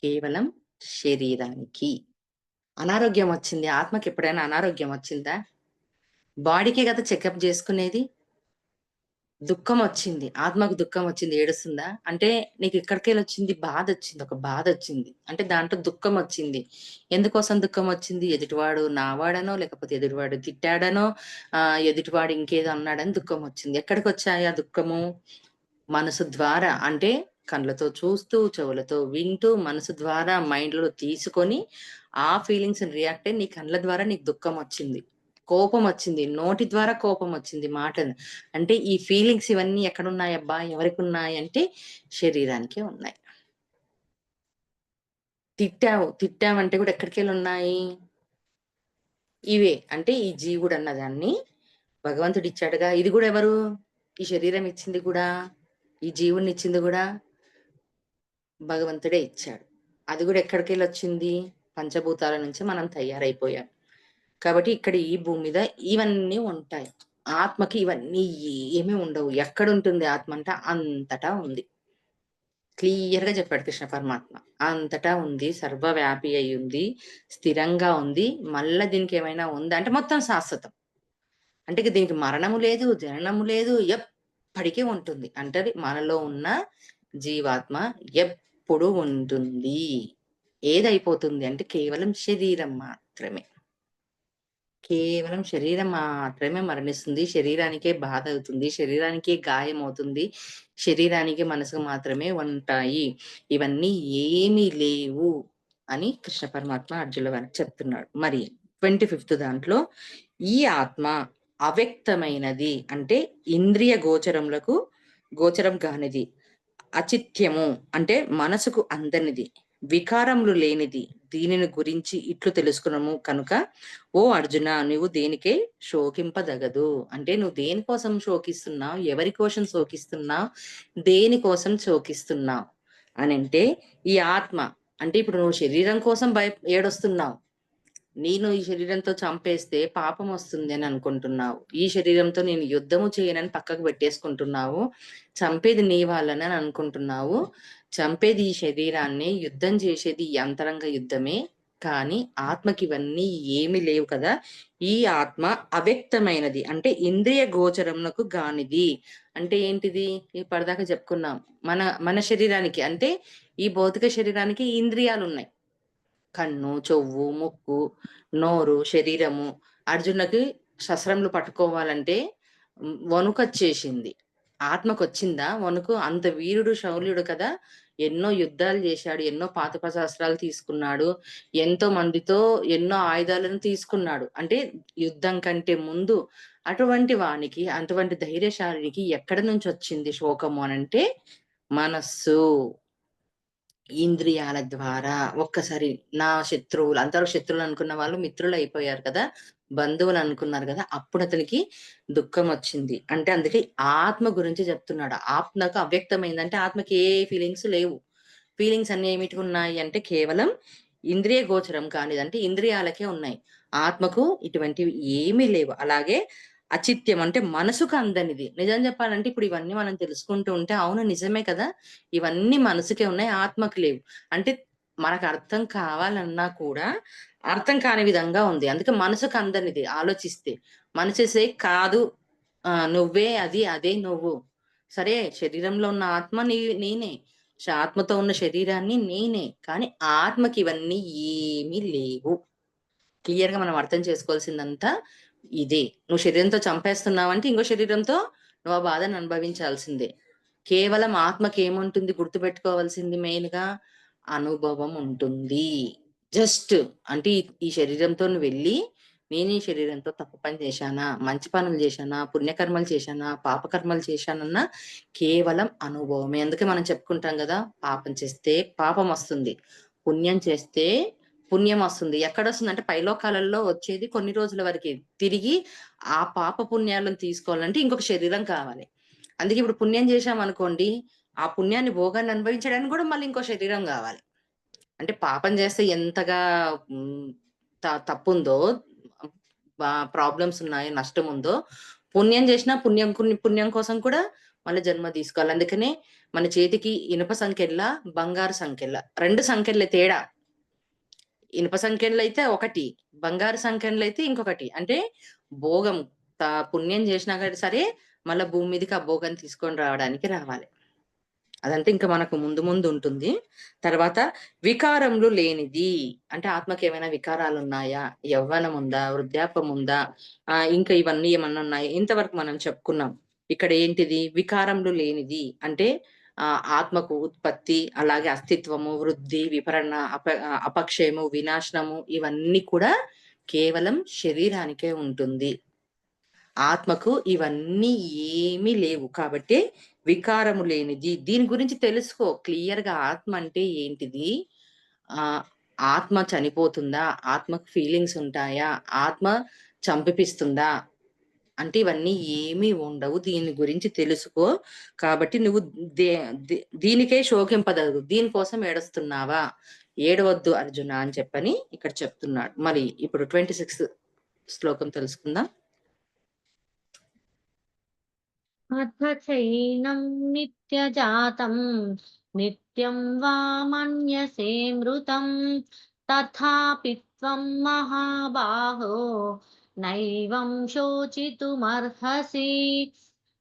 కేవలం శరీరానికి. అనారోగ్యం వచ్చింది. ఆత్మకి ఎప్పుడైనా అనారోగ్యం వచ్చిందా? బాడీకే కదా చెకప్ చేసుకునేది. దుఃఖం వచ్చింది. ఆత్మకు దుఃఖం వచ్చింది. ఏడుస్తుందా? అంటే నీకు ఎక్కడికెళ్ళొచ్చింది? బాధొచ్చింది. ఒక బాధొచ్చింది. అంటే దాంట్లో దుఃఖం వచ్చింది. ఎందుకోసం దుఃఖం వచ్చింది? ఎదుటివాడు నావాడనో, లేకపోతే ఎదుటివాడు తిట్టాడనో, ఎదుటివాడు ఇంకేదో అన్నాడని దుఃఖం వచ్చింది. ఎక్కడికొచ్చాయి ఆ దుఃఖము? మనసు ద్వారా. అంటే కళ్ళతో చూస్తూ, చెవులతో వింటూ, మనసు ద్వారా మైండ్‌లో తీసుకొని, ఆ ఫీలింగ్స్‌ని రియాక్ట్ అయ్యి నీ కళ్ళ ద్వారా నీకు దుఃఖం వచ్చింది. కోపం వచ్చింది. నోటి ద్వారా కోపం వచ్చింది మాటలు. అంటే ఈ ఫీలింగ్స్ ఇవన్నీ ఎక్కడున్నాయబ్బా? ఎవరికున్నాయంటే శరీరానికే ఉన్నాయి. తిట్టామంటే కూడా ఎక్కడికెళ్ళున్నాయి? ఇవే. అంటే ఈ జీవుడన్న దాన్ని భగవంతుడిచ్చాడుగా. ఇది గూడా ఎవరు? ఈ శరీరం ఇచ్చింది గూడా, ఈ జీవుడినిచ్చింది గూడా భగవంతుడే ఇచ్చాడు. అది గూడా ఎక్కడికెళ్ళొచ్చింది? పంచభూతాల నుంచి మనం తయారైపోయాం. కాబట్టి ఇక్కడ ఈ భూమి మీద ఇవన్నీ ఉంటాయి. ఆత్మకి ఇవన్నీ ఏమీ ఉండవు. ఎక్కడుంటుంది ఆత్మ అంటే అంతటా ఉంది. క్లియర్‌గా చెప్పాడు కృష్ణ పరమాత్మ. అంతటా ఉంది. సర్వవ్యాపి అయ్యుంది. స్థిరంగా ఉంది. మళ్ళా దీనికేమైనా ఉందా అంటే మొత్తం శాశ్వతం. అంటే ఇక దీనికి మరణము లేదు, జననము లేదు. ఎప్పటికీ ఉంటుంది. అంటే మనలో ఉన్న జీవాత్మ ఎప్పుడు ఉంటుంది. ఏదైపోతుంది అంటే కేవలం శరీరం మాత్రమే. కేవలం శరీరం మాత్రమే మరణిస్తుంది. శరీరానికే బాధ అవుతుంది. శరీరానికే గాయమవుతుంది. శరీరానికి, మనసుకు మాత్రమే ఉంటాయి. ఇవన్నీ ఏమీ లేవు అని కృష్ణ పరమాత్మ అర్జునుల వారికి చెప్తున్నాడు. మరి 25th దాంట్లో ఈ ఆత్మ అవ్యక్తమైనది అంటే ఇంద్రియ గోచరం కానిది. అచిత్యము అంటే మనసుకు అందనిది. వికారములు లేనిది. దీనిని గురించి ఇట్లు తెలుసుకున్నాము కనుక ఓ అర్జున నువ్వు దేనికే శోకింపదగదు. అంటే నువ్వు దేనికోసం శోకిస్తున్నావు, ఎవరి కోసం శోకిస్తున్నావు, దేనికోసం శోకిస్తున్నావు అని అంటే ఈ ఆత్మ అంటే ఇప్పుడు నువ్వు శరీరం కోసం ఏడుస్తున్నావు. నేను ఈ శరీరంతో చంపేస్తే పాపం వస్తుంది అని అనుకుంటున్నావు. ఈ శరీరంతో నేను యుద్ధము చేయనని పక్కకు పెట్టేసుకుంటున్నావు. చంపేది నీ వాళ్ళని అని అనుకుంటున్నావు. చంపేది ఈ శరీరాన్ని, యుద్ధం చేసేది ఈ అంతరంగ యుద్ధమే. కానీ ఆత్మకి ఇవన్నీ ఏమీ లేవు కదా! ఈ ఆత్మ అవ్యక్తమైనది. అంటే ఇంద్రియ గోచరమునకు గానిది. అంటే ఏంటిది? ఇప్పటిదాకా చెప్పుకున్నాం. మన మన శరీరానికి అంటే ఈ భౌతిక శరీరానికి ఇంద్రియాలున్నాయి. కన్ను, చెవు, ముక్కు, నోరు, శరీరము. అర్జునుడికి శస్త్రములు పట్టుకోవాలంటే వణుకొచ్చేసింది. ఆత్మకొచ్చిందా వణుకు? అంత వీరుడు, శౌర్యుడు కదా! ఎన్నో యుద్ధాలు చేశాడు. ఎన్నో పాశుపతాస్త్రాలు తీసుకున్నాడు. ఎంతో మందితో ఎన్నో ఆయుధాలను తీసుకున్నాడు. అంటే యుద్ధం కంటే ముందు అటువంటి వానికి, అటువంటి ధైర్యశాలినికి ఎక్కడి నుంచొచ్చింది శోకము అనంటే మనస్సు. ఇంద్రియాల ద్వారా ఒక్కసారి నా శత్రువులు అందరూ శత్రువులు అనుకున్న వాళ్ళు మిత్రులు అయిపోయారు కదా! బంధువులు అనుకున్నారు కదా! అప్పుడు అతనికి దుఃఖం వచ్చింది. అంటే అందుకే ఆత్మ గురించి చెప్తున్నాడు. ఆత్మకు అవ్యక్తమైందంటే ఆత్మకి ఏ ఫీలింగ్స్ లేవు. ఫీలింగ్స్ అన్నీ ఏమిటికి ఉన్నాయి అంటే కేవలం ఇంద్రియ గోచరం కానిది. అంటే ఇంద్రియాలకే ఉన్నాయి. ఆత్మకు ఇటువంటివి ఏమీ లేవు. అలాగే అచిత్యం అంటే మనసుకు అందనిది. నిజం చెప్పాలంటే ఇప్పుడు ఇవన్నీ మనం తెలుసుకుంటూ ఉంటే అవును నిజమే కదా! ఇవన్నీ మనసుకే ఉన్నాయి. ఆత్మకు లేవు. అంటే మనకు అర్థం కావాలన్నా కూడా అర్థం కాని విధంగా ఉంది. అందుకే మనసుకు అందనిది ఆలోచిస్తే. మనసేసే కాదు నువ్వే అది, అదే నువ్వు. సరే శరీరంలో ఉన్న ఆత్మ నేనే. ఆత్మతో ఉన్న శరీరాన్ని నేనే. కానీ ఆత్మకి ఇవన్నీ ఏమీ లేవు. క్లియర్‌గా మనం అర్థం చేసుకోవాల్సిందంతా ఇదే. నువ్వు శరీరంతో చంపేస్తున్నావంటే ఇంకో శరీరంతో నువ్వు ఆ బాధను అనుభవించాల్సిందే. కేవలం ఆత్మకేముంటుంది గుర్తుపెట్టుకోవాల్సింది మెయిన్‌గా అనుభవం ఉంటుంది. జస్ట్ అంటే ఈ శరీరంతో నువ్వెళ్ళి నేను ఈ శరీరంతో తప్పు పని చేశానా? మంచి పనులు చేశానా? పుణ్యకర్మలు చేశానా? పాపకర్మలు చేశానన్న కేవలం అనుభవమే. అందుకే మనం చెప్పుకుంటాం గదా! పాపం చేస్తే పాపమొస్తుంది. పుణ్యం చేస్తే పుణ్యమొస్తుంది. ఎక్కడొస్తుందంటే పైలోకాలలో వచ్చేది కొన్ని రోజుల వరకే. తిరిగి ఆ పాప పుణ్యాలను తీసుకోవాలంటే ఇంకొక శరీరం కావాలి. అందుకే ఇప్పుడు పుణ్యం చేశామనుకోండి, ఆ పుణ్యాన్ని భోగాన్ని అనుభవించడానికి గూడా మళ్ళీ ఇంకో శరీరం గావాలి. అంటే పాపం చేస్తే ఎంతగా హ్మ్, తప్పుందో, ప్రాబ్లమ్స్ ఉన్నాయో, నష్టముందో, పుణ్యం చేసినా పుణ్యం కోసం కూడా మళ్ళీ జన్మ తీసుకోవాలి. అందుకనే మన చేతికి ఇనుప సంకెళ్ళ, బంగారు సంకెళ్ళ 2 సంకెళ్ళే తేడా. ఇనుప సంకెళ్ళైతే ఒకటి, బంగారు సంకెళ్ళైతే ఇంకొకటి. అంటే భోగం పుణ్యం చేసినా గాని సరే, మళ్ళా భూమి మీదకి ఆ భోగాన్ని తీసుకొని రావడానికి రావాలి. అదంటే ఇంక మనకు ముందు ముందు ఉంటుంది. తర్వాత వికారములు లేనిది. అంటే ఆత్మకేమైనా వికారాలున్నాయా? యవ్వనం ఉందా? వృద్ధాప్యం ఉందా? ఇంకా ఇవన్నీ ఏమన్నా ఉన్నాయా? ఇంతవరకు మనం చెప్పుకున్నాం. ఇక్కడ ఏంటిది? వికారములు లేనిది. అంటే ఆత్మకు ఉత్పత్తి, అలాగే అస్తిత్వము, వృద్ధి, విపరణ, అపక్షయము, వినాశనము ఇవన్నీ కూడా కేవలం శరీరానికే ఉంటుంది. ఆత్మకు ఇవన్నీ ఏమీ లేవు. కాబట్టే వికారము లేనిది. దీని గురించి తెలుసుకో క్లియర్‌గా ఆత్మ అంటే ఏంటిది? ఆహ్, ఆత్మ చనిపోతుందా? ఆత్మకు ఫీలింగ్స్ ఉంటాయా? ఆత్మ చంపిపిస్తుందా? అంటే ఇవన్నీ ఏమీ ఉండవు. దీని గురించి తెలుసుకో. కాబట్టి నువ్వు దే ది దీనికే శోకింపదగు. దీనికోసం ఏడుస్తున్నావా? ఏడవద్దు అర్జున అని చెప్పని ఇక్కడ చెప్తున్నాడు. మరి ఇప్పుడు 26 శ్లోకం తెలుసుకుందాం. అథ చైనం నిత్యజాతం నిత్యం వా మన్యసే మృతం తథాపి త్వం మహాబాహో నైవం శోచితుమర్హసి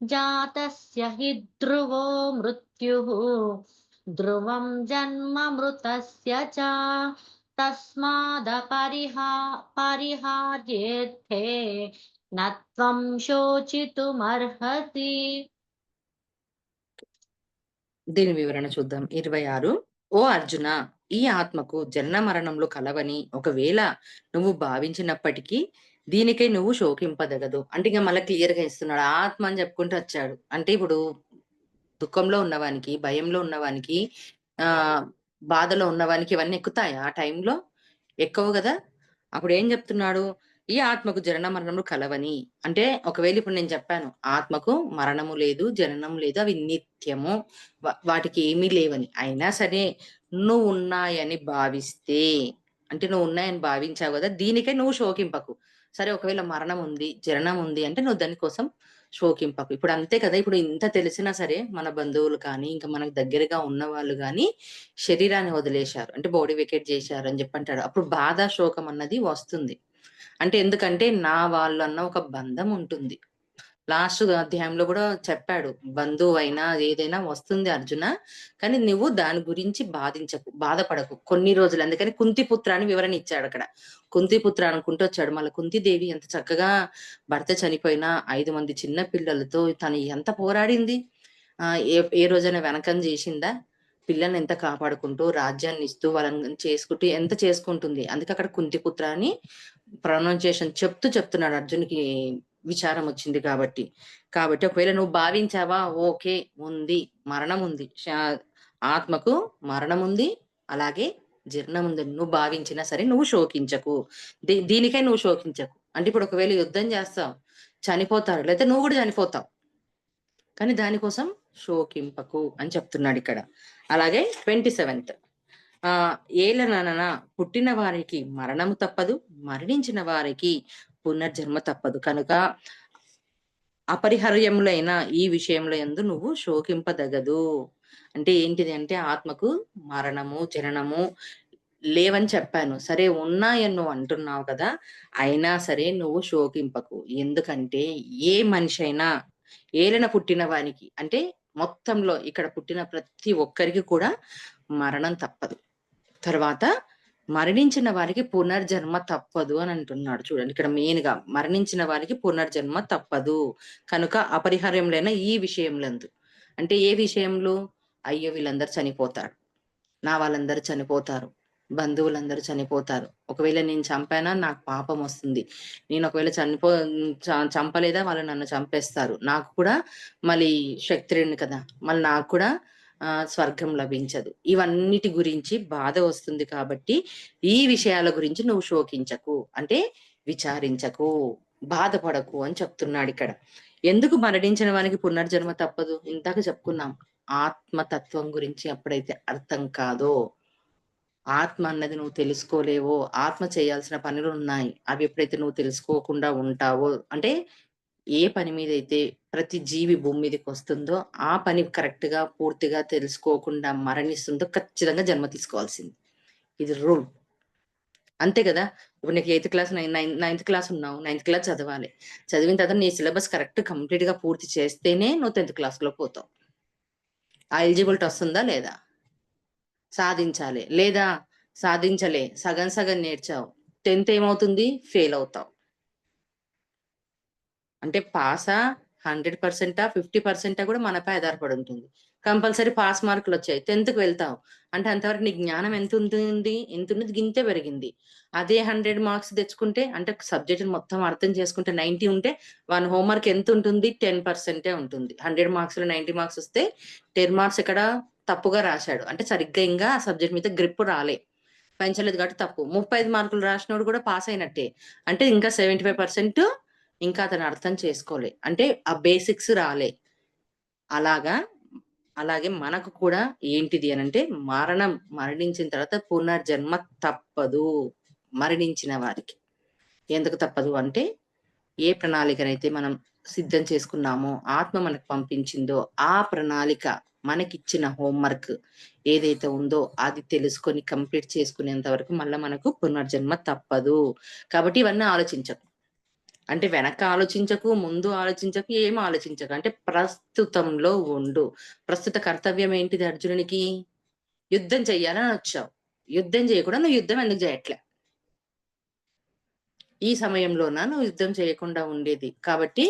జాతస్య హి ధ్రువో మృత్యుః ధ్రువం జన్మ మృతస్య చ పరిహార్యేర్థే నత్వం శోచితుమర్హసి. దీని వివరణ చూద్దాం. 26 ఓ అర్జున! ఈ ఆత్మకు జనన మరణంలో కలవని ఒకవేళ నువ్వు భావించినప్పటికీ దీనికై నువ్వు శోకింపదగదు. అంటే ఇగ మళ్ళా క్లియర్‌గా ఇస్తున్నాడు. ఆత్మ అని చెప్పుకుంటూ వచ్చాడు. అంటే ఇప్పుడు దుఃఖంలో ఉన్నవానికి, భయంలో ఉన్నవానికి, ఆహ్, బాధలో ఉన్నవానికి ఇవన్నీ ఎక్కుతాయా ఆ టైంలో? ఎక్కువ కదా! అప్పుడేం చెప్తున్నాడు? ఈ ఆత్మకు జనన మరణములు కలవని. అంటే ఒకవేళ ఇప్పుడు నేను చెప్పాను. ఆత్మకు మరణము లేదు, జననం లేదు. అవి నిత్యము. వాటికి ఏమీ లేవని. అయినా సరే నువ్వున్నాయని భావిస్తే, అంటే నువ్వున్నాయని భావించావు గదా! దీనికే నువ్వు శోకింపకు. సరే ఒకవేళ మరణం ఉంది, జననం ఉంది అంటే నువ్వు దాని కోసం శోకింపకు. ఇప్పుడు అంతే కదా! ఇప్పుడు ఇంత తెలిసినా సరే మన బంధువులు కానీ, ఇంకా మనకు దగ్గరగా ఉన్నవాళ్ళు గాని శరీరాన్ని వదిలేశారు. అంటే బాడీ వెకేట్ చేశారు అని జెప్పంటాడు. అప్పుడు బాధ, శోకం అన్నది వస్తుంది. అంటే ఎందుకంటే నా వాళ్ళు అన్న ఒక బంధం ఉంటుంది. లాస్ట్ అధ్యాయంలో గూడా చెప్పాడు. బంధువైనా ఏదైనా వస్తుంది అర్జున. కానీ నువ్వు దాని గురించి బాధపడకు. కొన్ని రోజులు అందుకని కుంతిపుత్ర అని వివరణ ఇచ్చాడక్కడ. కుంతిపుత్ర అనుకుంటూ వచ్చాడు. మళ్ళా కుంతీదేవి ఎంత చక్కగా భర్త చనిపోయినా 5 మంది చిన్న పిల్లలతో తను ఎంత పోరాడింది. ఏ రోజైనా వెనకంజ చేసిందా? పిల్లల్ని ఎంత కాపాడుకుంటూ, రాజ్యాన్ని ఇస్తూ, వాళ్ళని చేసుకుంటూ ఎంత చేసుకుంటుంది. అందుకే అక్కడ కుంతిపుత్ర అని ప్రొనౌన్సియేషన్ చెప్తున్నాడు అర్జున్‌కి విచారం వచ్చింది కాబట్టి. కాబట్టి ఒకవేళ నువ్వు భావించావా? ఓకే. ఉంది. మరణముంది. ఆత్మకు మరణముంది. అలాగే జీర్ణముందని నువ్వు భావించినా సరే నువ్వు శోకించకు. దీనికై నువ్వు శోకించకు. అంటే ఇప్పుడు ఒకవేళ యుద్ధం చేస్తావు. చనిపోతారు. లేతే నువ్వు గూడా చనిపోతావు. కానీ దానికోసం శోకింపకు అని చెప్తున్నాడిక్కడ. అలాగే 27థ్ ఏలననన పుట్టిన వారికి మరణము తప్పదు. మరణించిన వారికి పునర్జన్మ తప్పదు. కనుక అపరిహార్యములైన ఈ విషయముల యందు నువ్వు శోకింపదగదు. అంటే ఏంటిది అంటే ఆత్మకు మరణము, జననము లేవని చెప్పాను. సరే ఉన్నాయని నువ్వు అంటున్నావు కదా! అయినా సరే నువ్వు శోకింపకు. ఎందుకంటే ఏ మనిషైనా ఏలన పుట్టిన వానికి అంటే మొత్తంలో ఇక్కడ పుట్టిన ప్రతి ఒక్కరికి కూడా మరణం తప్పదు. తర్వాత మరణించిన వారికి పునర్జన్మ తప్పదు అని అంటున్నాడు చూడండి. ఇక్కడ మెయిన్‌గా మరణించిన వారికి పునర్జన్మ తప్పదు. కనుక అపరిహార్యములైన ఈ విషయములందు. అంటే ఏ విషయంలో? అయ్యో! వీళ్ళందరూ చనిపోతారు. నా వాళ్ళందరూ చనిపోతారు. బంధువులందరూ చనిపోతారు. ఒకవేళ నేను చంపానా నాకు పాపమొస్తుంది. నేను ఒకవేళ చంపలేదా వాళ్ళు నన్ను చంపేస్తారు. నాకు కూడా మళ్ళీ క్షత్రియుడిని కదా! మళ్ళీ నాకు కూడా స్వర్గం లభించదు. ఇవన్నిటి గురించి బాధ వస్తుంది కాబట్టి, ఈ విషయాల గురించి నువ్వు శోకించకు. అంటే విచారించకు, బాధపడకు అని చెప్తున్నాడిక్కడ. ఎందుకు మరణించిన వానికి పునర్జన్మ తప్పదు? ఇందాక చెప్పుకున్నాం. ఆత్మతత్వం గురించి ఎప్పుడైతే అర్థం కాదో, ఆత్మ అన్నది నువ్వు తెలుసుకోలేవో, ఆత్మ చేయాల్సిన పనులున్నాయి. అవి ఎప్పుడైతే నువ్వు తెలుసుకోకుండా ఉంటావో అంటే ఏ పని మీదైతే ప్రతి జీవి భూమి మీదకొస్తుందో, ఆ పని కరెక్ట్‌గా, పూర్తిగా తెలుసుకోకుండా మరణిస్తుందో ఖచ్చితంగా జన్మ తీసుకోవాల్సింది. ఇది రూల్. అంతే గదా! ఇప్పుడు నీకు ఎయిత్ క్లాస్, నైన్త్ క్లాస్ ఉన్నావు. నైన్త్ క్లాస్ చదవాలి. చదివిన తర్వాత నీ సిలబస్ కంప్లీట్‌గా పూర్తి చేస్తేనే నువ్వు 10థ్ క్లాస్‌లో పోతావు. ఆ ఎలిజిబిలిటీ వస్తుందా లేదా? సాధించాలి. లేదా సాధించలే. సగం సగం నేర్చావు. 10థ్ ఏమవుతుంది? ఫెయిల్ అవుతావు. అంటే పాసా 100%, 50% కూడా మనపై ఆధారపడి ఉంటుంది. Compulsory pass మార్కులొచ్చాయి. 10థ్‌కి వెళ్తావు. అంటే అంతవరకు నీ జ్ఞానం ఎంతుంటుంది? ఎంతున్నది గింతే పెరిగింది. అదే 100 మార్క్స్ తెచ్చుకుంటే అంటే సబ్జెక్ట్‌ని మొత్తం అర్థం చేసుకుంటే 90 ఉంటే వాని హోంవర్క్ ఎంతుంటుంది? 10% ఉంటుంది. 100 మార్క్స్‌లో 90 మార్క్స్ వస్తే 10 మార్క్స్ ఇక్కడ తప్పుగా రాశాడు. అంటే సరిగ్గా ఇంగా ఆ సబ్జెక్ట్ మీద గ్రిప్ రాలే. పెంచలేదు కాబట్టి తప్పు. 35 మార్కులు రాసినోడు కూడా పాస్ అయినట్టే. అంటే ఇంకా 75% ఇంకా అతను అర్థం చేసుకోలే. అంటే ఆ బేసిక్స్ రాలే. అలాగా అలాగే మనకు కూడా ఏంటిది అనంటే మరణించిన తర్వాత పునర్జన్మ తప్పదు. మరణించిన వారికి. ఎందుకు తప్పదు అంటే ఏ ప్రణాళికనైతే మనం సిద్ధం చేసుకున్నామో, ఆత్మ మనకు పంపించిందో, ఆ ప్రణాళిక మనకిచ్చిన హోంవర్క్ ఏదైతే ఉందో అది తెలుసుకొని కంప్లీట్ చేసుకునేంత వరకు మళ్ళా మనకు పునర్జన్మ తప్పదు. కాబట్టి ఇవన్నీ ఆలోచించకు. అంటే వెనక ఆలోచించకు, ముందు ఆలోచించకు, ఏం ఆలోచించకు. అంటే ప్రస్తుతంలో ఉండు. ప్రస్తుత కర్తవ్యం ఏంటిది అర్జునునికి? యుద్ధం చెయ్యాలని వచ్చావు. యుద్ధం చేయకుండా నువ్వు యుద్ధం ఎందుకు చేయట్లే? ఈ సమయంలోన నువ్వు యుద్ధం చేయకుండా ఉండేది. కాబట్టి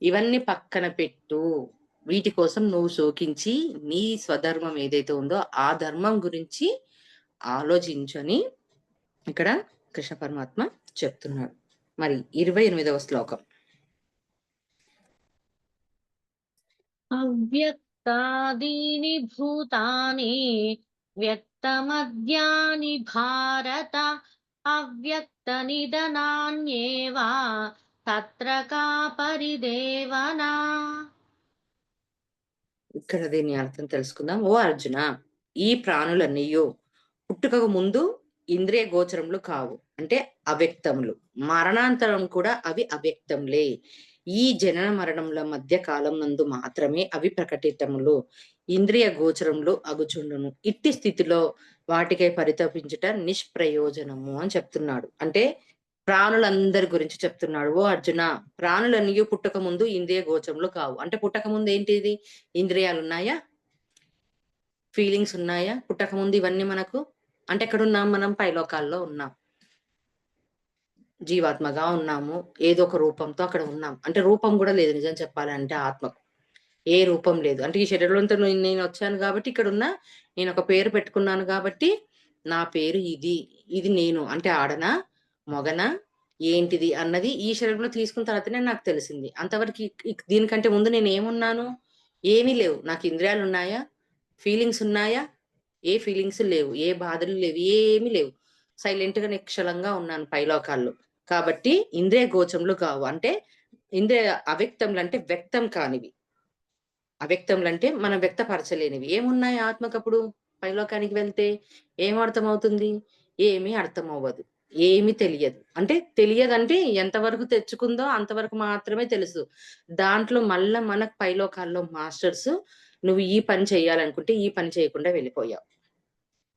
ఇవన్నీ పక్కన పెట్టు. వీటి కోసం నువ్వు శోకించి నీ స్వధర్మం ఏదైతే ఉందో ఆ ధర్మం గురించి ఆలోచించని ఇక్కడ కృష్ణ పరమాత్మ చెప్తున్నాడు. మరి 28వ శ్లోకం. అవ్యక్తాదీని భూతాని వ్యక్తమద్యాని భారత అవ్యక్తనిధనాన్యేవ తత్ర కా పరిదేవనా. ఇక్కడ దీని అర్థం తెలుసుకుందాం. ఓ అర్జున, ఈ ప్రాణులన్నీయు పుట్టుకకు ముందు ఇంద్రియ గోచరములు కావు, అంటే అవ్యక్తములు. మరణాంతరం కూడా అవి అవ్యక్తంలే. ఈ జనన మరణముల మధ్య కాలం నందు మాత్రమే అవి ప్రకటితములు, ఇంద్రియ గోచరములు అగుచుండును. ఇట్టి స్థితిలో వాటికై పరితపించుట నిష్ప్రయోజనము అని చెప్తున్నాడు. అంటే ప్రాణులందరి గురించి చెప్తున్నాడు. ఓ అర్జున, ప్రాణులన్నీ పుట్టక ముందు ఇంద్రియ గోచరములు కావు. అంటే పుట్టక ముందు ఏంటిది? ఇంద్రియాలు ఉన్నాయా? ఫీలింగ్స్ ఉన్నాయా? పుట్టక ముందు ఇవన్నీ మనకు. అంటే ఎక్కడున్నాం మనం? పైలోకాల్లో ఉన్నాం, జీవాత్మగా ఉన్నాము. ఏదో ఒక రూపంతో అక్కడ ఉన్నాం. అంటే రూపం కూడా లేదు నిజం చెప్పాలంటే ఆత్మకు. ఏ రూపం లేదు. అంటే ఈ శరీరంతో నేను వచ్చాను కాబట్టి ఇక్కడున్నా, నేను ఒక పేరు పెట్టుకున్నాను కాబట్టి నా పేరు ఇది, ఇది నేను. అంటే ఆడనా మొగనా ఏంటిది అన్నది ఈ శరీరంలో తీసుకున్న తర్వాతనే నాకు తెలిసింది. అంతవరకు దీనికంటే ముందు నేను ఏమున్నాను? ఏమీ లేవు. నాకు ఇంద్రియాలు ఉన్నాయా? ఫీలింగ్స్ ఉన్నాయా? ఏ ఫీలింగ్స్ లేవు, ఏ బాధలు లేవు, ఏమీ లేవు. సైలెంట్ గా నిశ్చలంగా ఉన్నాను పైలోకాల్లో. కాబట్టి ఇంద్రియ గోచరములు కావు. అంటే ఇంద్రియ అవ్యక్తములు అంటే వ్యక్తం కానివి. అవ్యక్తములు అంటే మనం వ్యక్తపరచలేనివి. ఏమున్నాయి ఆత్మకప్పుడు? పైలోకానికి వెళ్తే ఏం అర్థమవుతుంది? ఏమీ అర్థమవ్వదు. ఏమీ తెలియదు. అంటే తెలియదంటే ఎంతవరకు తెచ్చుకుందో అంతవరకు మాత్రమే తెలుసు. దాంట్లో మళ్ళా మనకు పైలోకాల్లో మాస్టర్స్, నువ్వు ఈ పని చేయాలనుకుంటే ఈ పని చేయకుండా వెళ్ళిపోయావు.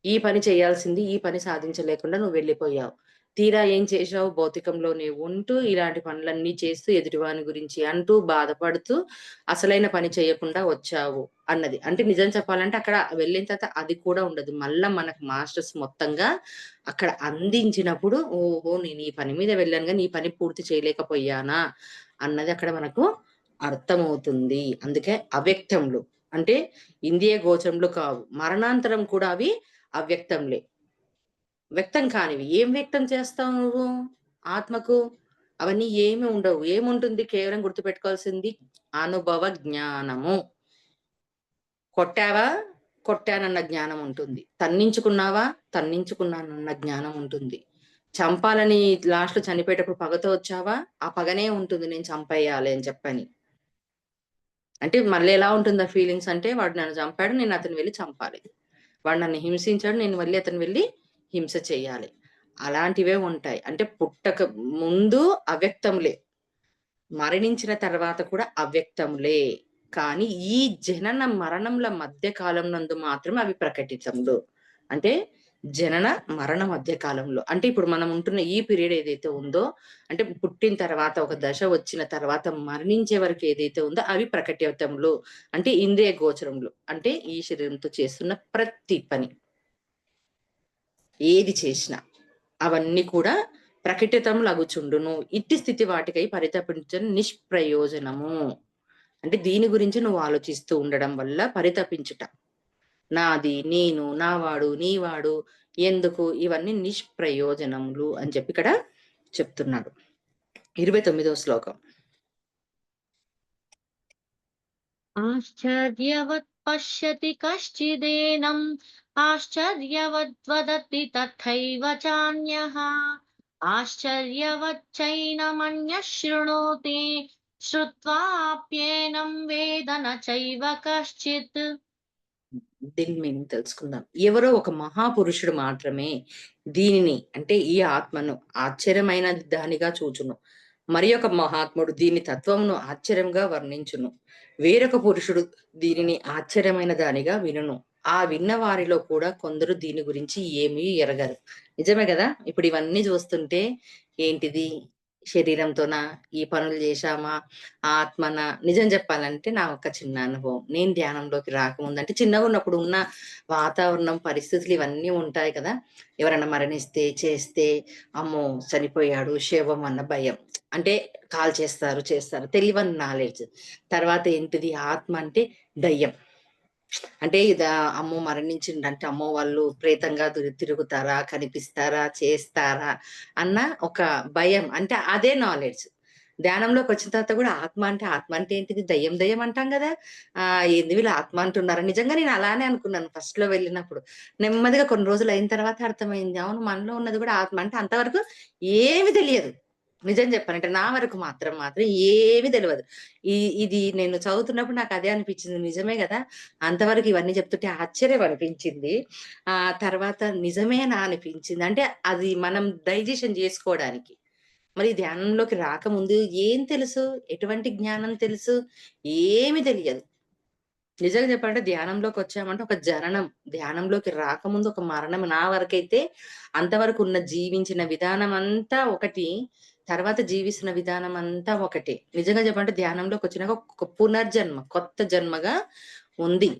ఈ పని చేయాల్సింది ఈ పని సాధించలేకుండా నువ్వు వెళ్ళిపోయావు. తీరా ఏం చేశావు? భౌతికంలోనే ఉంటూ ఇలాంటి పనులన్నీ చేస్తూ ఎదుటివాని గురించి అంటూ బాధపడుతూ అసలైన పని చేయకుండా వచ్చావు అన్నది. అంటే నిజం చెప్పాలంటే అక్కడ వెళ్ళిన తర్వాత అది కూడా ఉండదు. మళ్ళా మనకు మాస్టర్స్ మొత్తంగా అక్కడ అందించినప్పుడు ఓహో! నేను ఈ పని మీద వెళ్ళాను గానీ ఈ పని పూర్తి చేయలేకపోయానా అన్నది అక్కడ మనకు అర్థమవుతుంది. అందుకే అవ్యక్తములు అంటే ఇంద్రియ గోచరములు కావు. మరణాంతరం కూడా అవి అవ్యక్తంలే. వ్యక్తం కానివి. ఏం వ్యక్తం చేస్తావు నువ్వు ఆత్మకు? అవన్నీ ఏమి ఉండవు. ఏముంటుంది? కేవలం గుర్తుపెట్టుకోవాల్సింది అనుభవ జ్ఞానము. కొట్టావా? కొట్టానన్న జ్ఞానం ఉంటుంది. తన్నించుకున్నావా? తన్నించుకున్నానన్న జ్ఞానం ఉంటుంది. చంపాలని లాస్ట్‌లో చనిపోయేటప్పుడు పగతో వచ్చావా? ఆ పగనే ఉంటుంది నేను చంపేయాలి అని చెప్పని. అంటే మళ్ళీ ఎలా ఉంటుంది ఆ ఫీలింగ్స్ అంటే వాడు నన్ను చంపాడు, నేను అతన్ని వెళ్లి చంపాలి. వాడు నన్ను హింసించాడు, నేను మళ్ళీ అతన్ని వెళ్లి హింస చేయాలి. అలాంటివే ఉంటాయి. అంటే పుట్టక ముందు అవ్యక్తంలే. మరణించిన తర్వాత కూడా అవ్యక్తంలే. కానీ ఈ జనన మరణంల మధ్య కాలం నందు మాత్రమే అవి ప్రకటితములు. అంటే జనన మరణ మధ్య కాలంలో. అంటే ఇప్పుడు మనం ఉంటున్న ఈ పీరియడ్ ఏదైతే ఉందో, అంటే పుట్టిన తర్వాత ఒక దశ వచ్చిన తర్వాత మరణించే వరకు ఏదైతే ఉందో అవి ప్రకటితములు. అంటే ఇంద్రియ గోచరములు. అంటే ఈ శరీరంతో చేస్తున్న ప్రతి పని. ఏది చేసినా అవన్నీ కూడా ప్రకటితములగుచుండును. ఇట్టి స్థితి వాటికై పరితపించని నిష్ప్రయోజనము. అంటే దీని గురించి నువ్వు ఆలోచిస్తూ ఉండడం వల్ల పరితపించుట. నాది, నేను, నావాడు, నీవాడు, ఎందుకు ఇవన్నీ నిష్ప్రయోజనములు అని చెప్పి ఇక్కడ చెప్తున్నాడు. 29వ శ్లోకం. ఆశ్చర్యవత్ పశ్యతి కశ్చిదేనం ఆశ్చర్యవద్ వదతి తథైవ చాన్యః ఆశ్చర్యవచ్చైనమన్యః శృణోతి శ్రుత్వాప్యేనం వేద న చైవ కశ్చిత్. దీని మీనింగ్ తెలుసుకుందాం. ఎవరో ఒక మహాపురుషుడు మాత్రమే దీనిని అంటే ఈ ఆత్మను ఆశ్చర్యమైన దానిగా చూచును. మరి ఒక మహాత్ముడు దీని తత్వమును ఆశ్చర్యంగా వర్ణించును. వేరొక పురుషుడు దీనిని ఆశ్చర్యమైన దానిగా వినును. ఆ విన్న వారిలో కూడా కొందరు దీని గురించి ఏమీ ఎరగరు. నిజమే కదా! ఇప్పుడు ఇవన్నీ చూస్తుంటే ఏంటిది? శరీరంతోనా? ఈ పనులు చేశామా? ఆత్మన నిజం చెప్పాలంటే నా ఒక చిన్న అనుభవం. నేను ధ్యానంలోకి రాకముందు అంటే చిన్నగున్నప్పుడు ఉన్న వాతావరణం, పరిస్థితులు ఇవన్నీ ఉంటాయి కదా! ఎవరైనా మరణిస్తే, చేస్తే అమ్మో! చనిపోయాడు, శవం అన్న భయం. అంటే కాల్చేస్తారు, చేస్తారు. తెలియని నాలెడ్జ్. తర్వాత ఏంటిది ఆత్మ అంటే దయ్యం. అంటే అమ్మో! మరణించిండంటే అమ్మో! వాళ్ళు ప్రేతంగా తిరుగుతారా? కనిపిస్తారా? చేస్తారా? అన్న ఒక భయం. అంటే అదే నాలెడ్జ్. ధ్యానంలోకి వచ్చిన తర్వాత కూడా ఆత్మ అంటే ఏంటిది? దయ్యం దయ్యం అంటాం గదా! ఏంది వీళ్ళు ఆత్మ అంటున్నారు. నిజంగా నేను అలానే అనుకున్నాను ఫస్ట్‌లో వెళ్ళినప్పుడు. నెమ్మదిగా కొన్ని రోజులు అయిన తర్వాత అర్థమైంది. అవును మనలో ఉన్నది కూడా ఆత్మ. అంటే అంతవరకు ఏమి తెలియదు. నిజం చెప్పాలంటే నా వరకు మాత్రం ఏమి తెలవదు. ఈ ఇది నేను చదువుతున్నప్పుడు నాకు అదే అనిపించింది. నిజమే గదా! అంతవరకు ఇవన్నీ చెప్తుంటే ఆశ్చర్యం అనిపించింది. తర్వాత నిజమేనా అనిపించింది. అంటే అది మనం డైజెషన్ జేసుకోవడానికి. మరి ధ్యానంలోకి రాకముందు ఏం తెలుసు? ఎటువంటి జ్ఞానం తెలుసు? ఏమి తెలియదు. నిజంగా చెప్పాలంటే ధ్యానంలోకొచ్చామంటే ఒక జననం. ధ్యానంలోకి రాకముందు ఒక మరణం. నా వరకైతే అంతవరకు ఉన్న జీవించిన విధానం అంతా ఒకటి. తర్వాత జీవిస్తున్న విధానం అంతా ఒకటే. నిజంగా చెప్పాలంటే ధ్యానంలోకొచ్చినాక ఒక పునర్జన్మ, కొత్త జన్మగా ఉంది.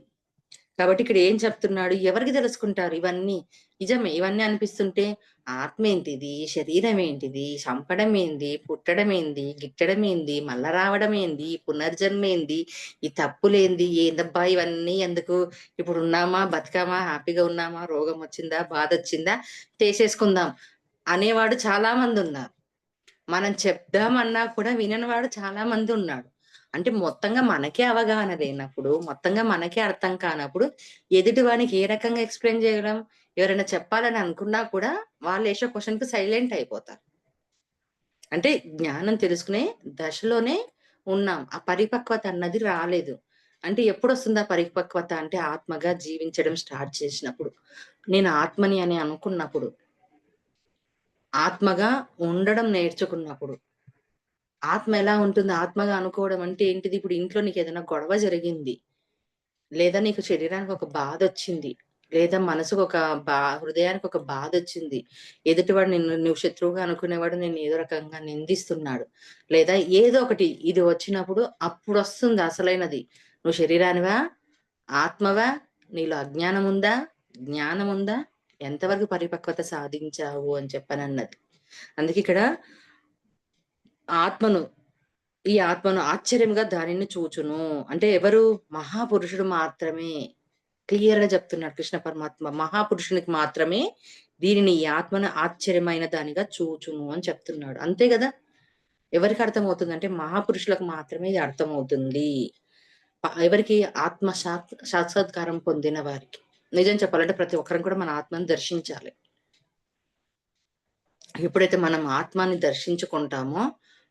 కాబట్టి ఇక్కడ ఏం చెప్తున్నాడు? ఎవరికి తెలుసుకుంటారు ఇవన్నీ? నిజమే ఇవన్నీ అనిపిస్తుంటే ఆత్మేంటిది? శరీరం ఏంటిది? చంపడం ఏంది? పుట్టడం ఏంది? గిట్టడం ఏంది? మళ్ళా రావడం ఏంది? పునర్జన్మేంది? ఈ తప్పులేంది? ఏందబ్బా ఇవన్నీ ఎందుకు? ఇప్పుడు ఉన్నామా? బతికామా? హ్యాపీగా ఉన్నామా? రోగం వచ్చిందా? బాధొచ్చిందా? చేసేసుకుందాం అనేవాడు చాలా మందున్నారు. మనం చెప్దామన్నా కూడా విననివాడు చాలా మందున్నాడు. అంటే మొత్తంగా మనకే అవగాహన లేనప్పుడు, మొత్తంగా మనకే అర్థం కానప్పుడు, ఎదుటి వానికి ఏ రకంగా ఎక్స్‌ప్లెయిన్ చేయడం? ఎవరైనా చెప్పాలని అనుకున్నా కూడా వాళ్ళేసే క్వెషన్‌కి సైలెంట్ అయిపోతారు. అంటే జ్ఞానం తెలుసుకునే దశలోనే ఉన్నాం. ఆ పరిపక్వత అన్నది రాలేదు. అంటే ఎప్పుడొస్తుంది ఆ పరిపక్వత అంటే ఆత్మగా జీవించడం స్టార్ట్ చేసినప్పుడు. నేను ఆత్మని అని అనుకున్నప్పుడు. ఆత్మగా ఉండడం నేర్చుకున్నప్పుడు. ఆత్మ ఎలా ఉంటుంది? ఆత్మగా అనుకోవడం అంటే ఏంటిది? ఇప్పుడు ఇంట్లో నీకేదైనా గొడవ జరిగింది. లేదా నీకు శరీరానికి ఒక బాధొచ్చింది. లేదా మనసుకొక హృదయానికి ఒక బాధొచ్చింది. ఎదుటివాడు నువ్వు శత్రువుగా అనుకునేవాడు నిన్ను ఏదో రకంగా నిందిస్తున్నాడు. లేదా ఏదో ఒకటి ఇది వచ్చినప్పుడు అప్పుడొస్తుంది అసలైనది. నువ్వు శరీరానివా? ఆత్మవా? నీలో అజ్ఞానం ఉందా? జ్ఞానం ఉందా? ఎంతవరకు పరిపక్వత సాధించావు అని చెప్పనన్నది. అందుకే ఇక్కడ ఆత్మను ఈ ఆత్మను ఆశ్చర్యంగా దానిని చూచును. అంటే ఎవరు? మహాపురుషుడు మాత్రమే. క్లియర్‌గా చెప్తున్నాడు కృష్ణ పరమాత్మ. మహాపురుషునికి మాత్రమే దీనిని ఈ ఆత్మను ఆశ్చర్యమైన దానిగా చూచును అని చెప్తున్నాడు. అంతే గదా! ఎవరికి అర్థమవుతుందంటే మహాపురుషులకు మాత్రమే ఇది అర్థమవుతుంది. ఎవరికి? ఆత్మ సాక్షాత్కారం పొందిన వారికి. నిజం చెప్పాలంటే ప్రతి ఒక్కరం కూడా మన ఆత్మను దర్శించాలి. ఎప్పుడైతే మనం ఆత్మని దర్శించుకుంటామో,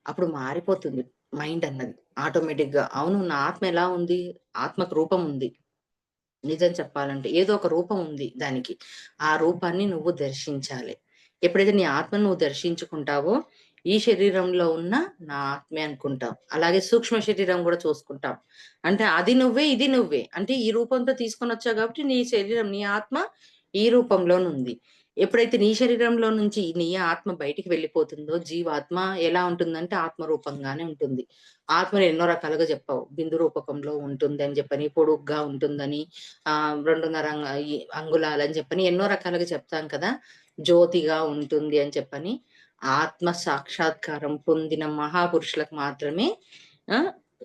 అప్పుడు మారిపోతుంది మైండ్ అన్నది ఆటోమేటిక్‌గా. అవును నా ఆత్మ ఎలా ఉంది? ఆత్మకు రూపం ఉంది. నిజం చెప్పాలంటే ఏదో ఒక రూపం ఉంది దానికి. ఆ రూపాన్ని నువ్వు దర్శించాలి. ఎప్పుడైతే నీ ఆత్మను నువ్వు దర్శించుకుంటావో, ఈ శరీరంలో ఉన్న నా ఆత్మే అనుకుంటావు. అలాగే సూక్ష్మ శరీరం గూడా చూసుకుంటాం. అంటే అది నువ్వే, ఇది నువ్వే. అంటే ఈ రూపంతో తీసుకొనొచ్చావు కాబట్టి నీ శరీరం, నీ ఆత్మ ఈ రూపంలోనుంది. ఎప్పుడైతే నీ శరీరంలో నుంచి నీ ఆత్మ బయటికి వెళ్ళిపోతుందో, జీవాత్మ ఎలా ఉంటుందంటే ఆత్మ రూపంగానే ఉంటుంది. ఆత్మను ఎన్నో రకాలుగా జెప్పావు. బిందు రూపకంలో ఉంటుందని జెప్పని, పొడుగ్గా ఉంటుందని, 2:30 అంగుళాలని చెప్పని ఎన్నో రకాలుగా చెప్తాం కదా! జ్యోతిగా ఉంటుంది అని చెప్పని. ఆత్మ సాక్షాత్కారం పొందిన మహాపురుషులకు మాత్రమే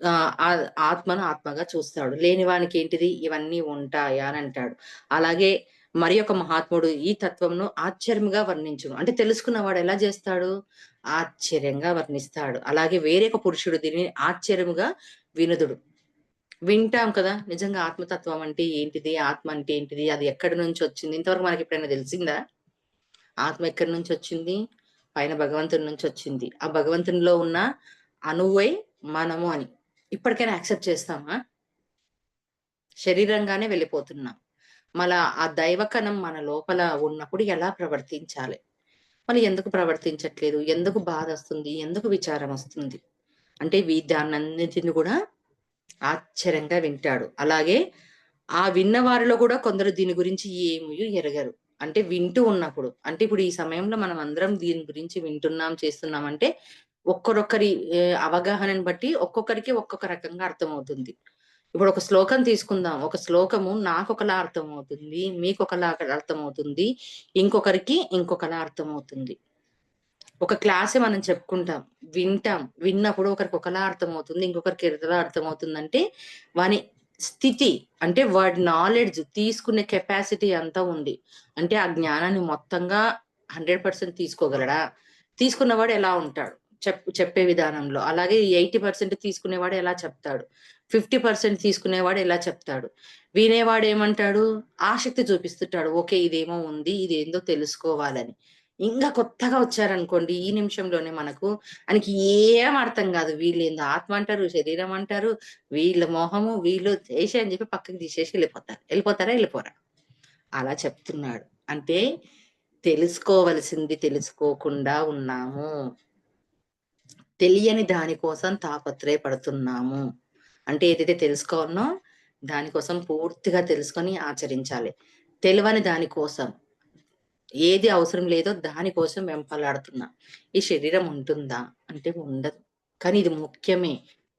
ఆహ్, ఆత్మను ఆత్మగా చూస్తాడు. లేని వానికేంటిది ఇవన్నీ ఉంటాయా అని అంటాడు. అలాగే మరి ఒక మహాత్ముడు ఈ తత్వంను ఆశ్చర్యంగా వర్ణించును. అంటే తెలుసుకున్నవాడు ఎలా జేస్తాడు? ఆశ్చర్యంగా వర్ణిస్తాడు. అలాగే వేరే ఒక పురుషుడు దీనిని ఆశ్చర్యముగా వినుదుడు. వింటాం కదా! నిజంగా ఆత్మతత్వం అంటే ఏంటిది? ఆత్మ అంటే ఏంటిది? అది ఎక్కడి నుంచొచ్చింది? ఇంతవరకు మనకెప్పుడైనా తెలిసిందా? ఆత్మ ఎక్కడి నుంచొచ్చింది? పైన భగవంతుడి నుంచొచ్చింది. ఆ భగవంతునిలో ఉన్న అణువే మనము అని. ఇప్పటికైనా యాక్సెప్ట్ చేస్తామా? శరీరంగానే వెళ్ళిపోతున్నాం. మళ్ళా ఆ దైవకణం మన లోపల ఉన్నప్పుడు ఎలా ప్రవర్తించాలి? మళ్ళీ ఎందుకు ప్రవర్తించట్లేదు? ఎందుకు బాధొస్తుంది? ఎందుకు విచారమొస్తుంది? అంటే దాన్నన్నిటిని గూడా ఆశ్చర్యంగా వింటాడు. అలాగే ఆ విన్న వారిలో గూడా కొందరు దీని గురించి ఏమీ ఎరగరు. అంటే వింటూ ఉన్నప్పుడు. అంటే ఇప్పుడు ఈ సమయంలో మనం అందరం దీని గురించి వింటున్నాం, చేస్తున్నాం అంటే ఒక్కరొక్కరి అవగాహనను బట్టి ఒక్కొక్కరికి ఒక్కొక్క రకంగా అర్థమవుతుంది. ఇప్పుడు ఒక శ్లోకం తీసుకుందాం. ఒక శ్లోకము నాకొకలా అర్థమవుతుంది. మీకొకలాగా అర్థమవుతుంది. ఇంకొకరికి ఇంకొకలా అర్థమవుతుంది. ఒక క్లాసే మనం చెప్పుకుంటాం. వింటాం. విన్నప్పుడు ఒకరికి ఒకలా అర్థమవుతుంది. ఇంకొకరికి ఎట్లా అర్థమవుతుందంటే, వాని స్థితి అంటే వాడి నాలెడ్జ్ తీసుకునే కెపాసిటీ అంతా ఉంది. అంటే ఆ జ్ఞానాన్ని మొత్తంగా 100% తీసుకోగలడా? తీసుకున్నవాడు ఎలా ఉంటాడు? చెప్పే విధానంలో. అలాగే 80% తీసుకునేవాడు ఎలా చెప్తాడు? 50% తీసుకునేవాడు ఎలా చెప్తాడు? వినేవాడు ఏమంటాడు? ఆసక్తి చూపిస్తుంటాడు. ఓకే. ఇదేమో ఉంది. ఇదేందో తెలుసుకోవాలని. ఇంగా కొత్తగా వచ్చారనుకోండి, ఈ నిమిషంలోనే మనకు ఆయనకి ఏం అర్థం గాదు. వీళ్ళేందో ఆత్మ అంటారు, శరీరం అంటారు, వీళ్ళ మొహము, వీళ్ళు చేసి అని చెప్పి పక్కకి తీసేసి ఎళ్ళిపోతారు. ఎళ్ళిపోతారా? ఎళ్ళిపోరా? అలా చెప్తున్నాడు. అంటే తెలుసుకోవలసింది తెలుసుకోకుండా ఉన్నాము. తెలియని దాని కోసం తాపత్రయపడుతున్నాము. అంటే ఏదైతే తెలుసుకోవాలనో దానికోసం పూర్తిగా తెలుసుకొని ఆచరించాలి. తెలవని దాని కోసం ఏది అవసరం లేదో దానికోసం వెంపలాడుతున్నా. ఈ శరీరం ఉంటుందా? అంటే ఉండదు. కానీ ఇది ముఖ్యమే.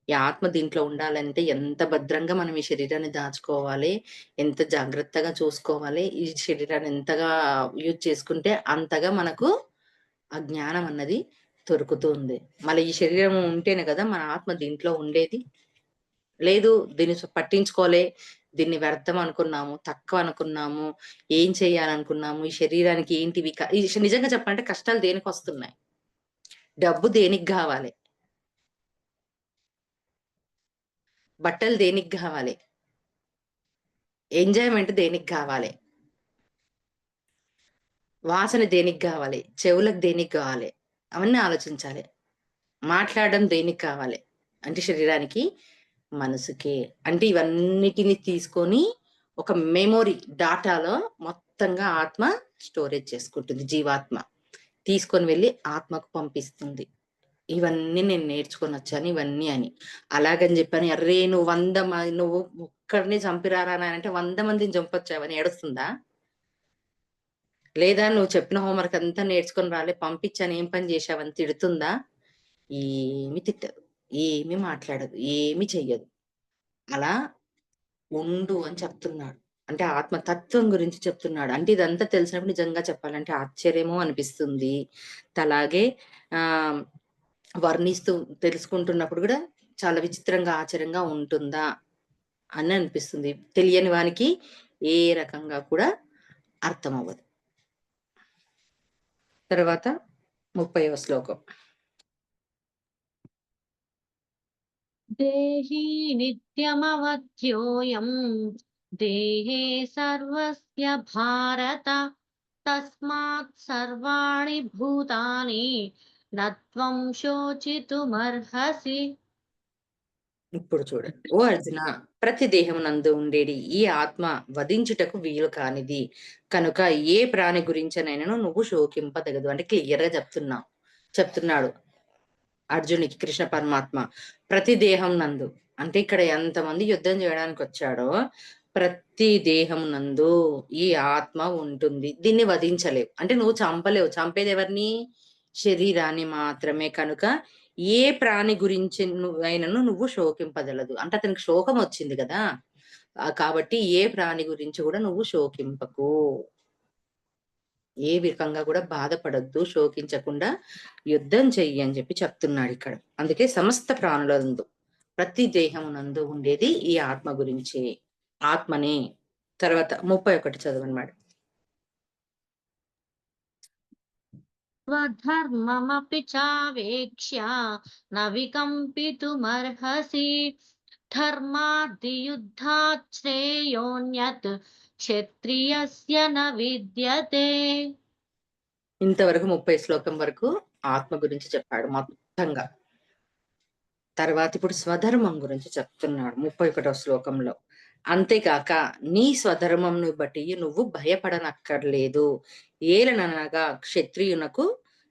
ఈ ఆత్మ దీంట్లో ఉండాలంటే ఎంత భద్రంగా మనం ఈ శరీరాన్ని దాచుకోవాలి, ఎంత జాగ్రత్తగా చూసుకోవాలి, ఈ శరీరాన్ని ఎంతగా యూజ్ చేసుకుంటే అంతగా మనకు ఆ జ్ఞానం అన్నది దొరుకుతూ ఉంది. మళ్ళీ ఈ శరీరం ఉంటేనే కదా మన ఆత్మ దీంట్లో ఉండేది. లేదు దీన్ని పట్టించుకోలే, దీన్ని వ్యర్థం అనుకున్నాము, తక్కువ అనుకున్నాము, ఏం చేయాలనుకున్నాము, ఈ శరీరానికి ఏంటివి ఈ నిజంగా చెప్పాలంటే కష్టాలు దేనికొస్తున్నాయి? డబ్బు దేనికి గావాలి? బట్టలు దేనికి గావాలి? ఎంజాయ్‌మెంట్ దేనికి గావాలి? వాసన దేనికి గావాలి? చెవులకు దేనికి గావాలి? అవన్నీ ఆలోచించాలి. మాట్లాడడం దేనికి కావాలి? అంటే శరీరానికి, మనసుకే. అంటే ఇవన్నిటిని తీసుకొని ఒక మెమోరీ డాటాలో మొత్తంగా ఆత్మ స్టోరేజ్ చేసుకుంటుంది. జీవాత్మ. తీసుకొని వెళ్లి ఆత్మకు పంపిస్తుంది. ఇవన్నీ నేను నేర్చుకొనొచ్చాను ఇవన్నీ అని. అలాగని జెప్పని అర్రే! నువ్వు ఒక్కడిని చంపిరారా నాయనంటే 100 మందిని చంపొచ్చావని ఏడుస్తుందా? లేదా నువ్వు చెప్పిన హోంవర్క్ అంతా నేర్చుకొని రాలే పంపించాను ఏం పని జేశావని తిడుతుందా? ఏమి తిట్టదు. ఏమి మాట్లాడదు. ఏమి చెయ్యదు. అలా ఉండు అని చెప్తున్నాడు. అంటే ఆత్మతత్వం గురించి చెప్తున్నాడు. అంటే ఇదంతా తెలిసినప్పుడు నిజంగా చెప్పాలంటే ఆశ్చర్యము అనిపిస్తుంది. అలాగే ఆహ్, వర్ణిస్తూ తెలుసుకుంటున్నప్పుడు గూడా చాలా విచిత్రంగా, ఆశ్చర్యంగా ఉంటుందా అని అనిపిస్తుంది. తెలియని వానికి ఏ రకంగా కూడా అర్థమవ్వదు. తర్వాత 30వ శ్లోకం. देही नित्यमवध्योऽयं देहे सर्वस्य भारत तस्मात् सर्वाणि भूतानि न त्वं शोचितुमर्हसि। ఇప్పుడు చూడండి. ఓ అర్జున! ప్రతి దేహమునందు ఉండేడి ఈ ఆత్మ వధించుటకు వీలు కానిది. కనుక ఏ ప్రాణి గురించనైనను నువ్వు శోకింపదగదు. అంటే క్లియర్‌గా చెప్తున్నాడు అర్జునికి కృష్ణ పరమాత్మ. ప్రతి దేహం నందు అంటే ఇక్కడ ఎంతమంది యుద్ధం చేయడానికొచ్చాడో, ప్రతి దేహం నందు ఈ ఆత్మ ఉంటుంది. దీన్ని వధించలేవు. అంటే నువ్వు చంపలేవు. చంపేదెవరిని? శరీరాన్ని మాత్రమే. కనుక ఏ ప్రాణి గురించి నువ్వు శోకింపదలదు. అంటే అతనికి శోకమొచ్చింది గదా! కాబట్టి ఏ ప్రాణి గురించి గూడా నువ్వు శోకింపకు. ఏ విధంగా గూడా బాధపడొద్దు, శోకించకుండా యుద్ధం చెయ్యి అని జెప్పి చెప్తున్నాడిక్కడ. అందుకే సమస్త ప్రాణులందు, ప్రతి దేహమునందు ఉండేది ఈ ఆత్మ గురించే. ఆత్మనే. తర్వాత 31 చదవండి మేడం. स्वधर्ममपि चावेक्ष्य न विकम्पितुमर्हसि धर्माद्धियुद्धात् श्रेयोऽन्यत् क्षत्रियस्य न विद्यते। ఇంతవరకు 30 శ్లోకం వరకు ఆత్మ గురించి చెప్పాడు మొత్తంగా. తర్వాత ఇప్పుడు స్వధర్మం గురించి చెప్తున్నాడు 31వ శ్లోకంలో. అంతేగాక నీ స్వధర్మంను బట్టి నువ్వు భయపడనక్కర్లేదు. ఏలననగా క్షత్రియునకు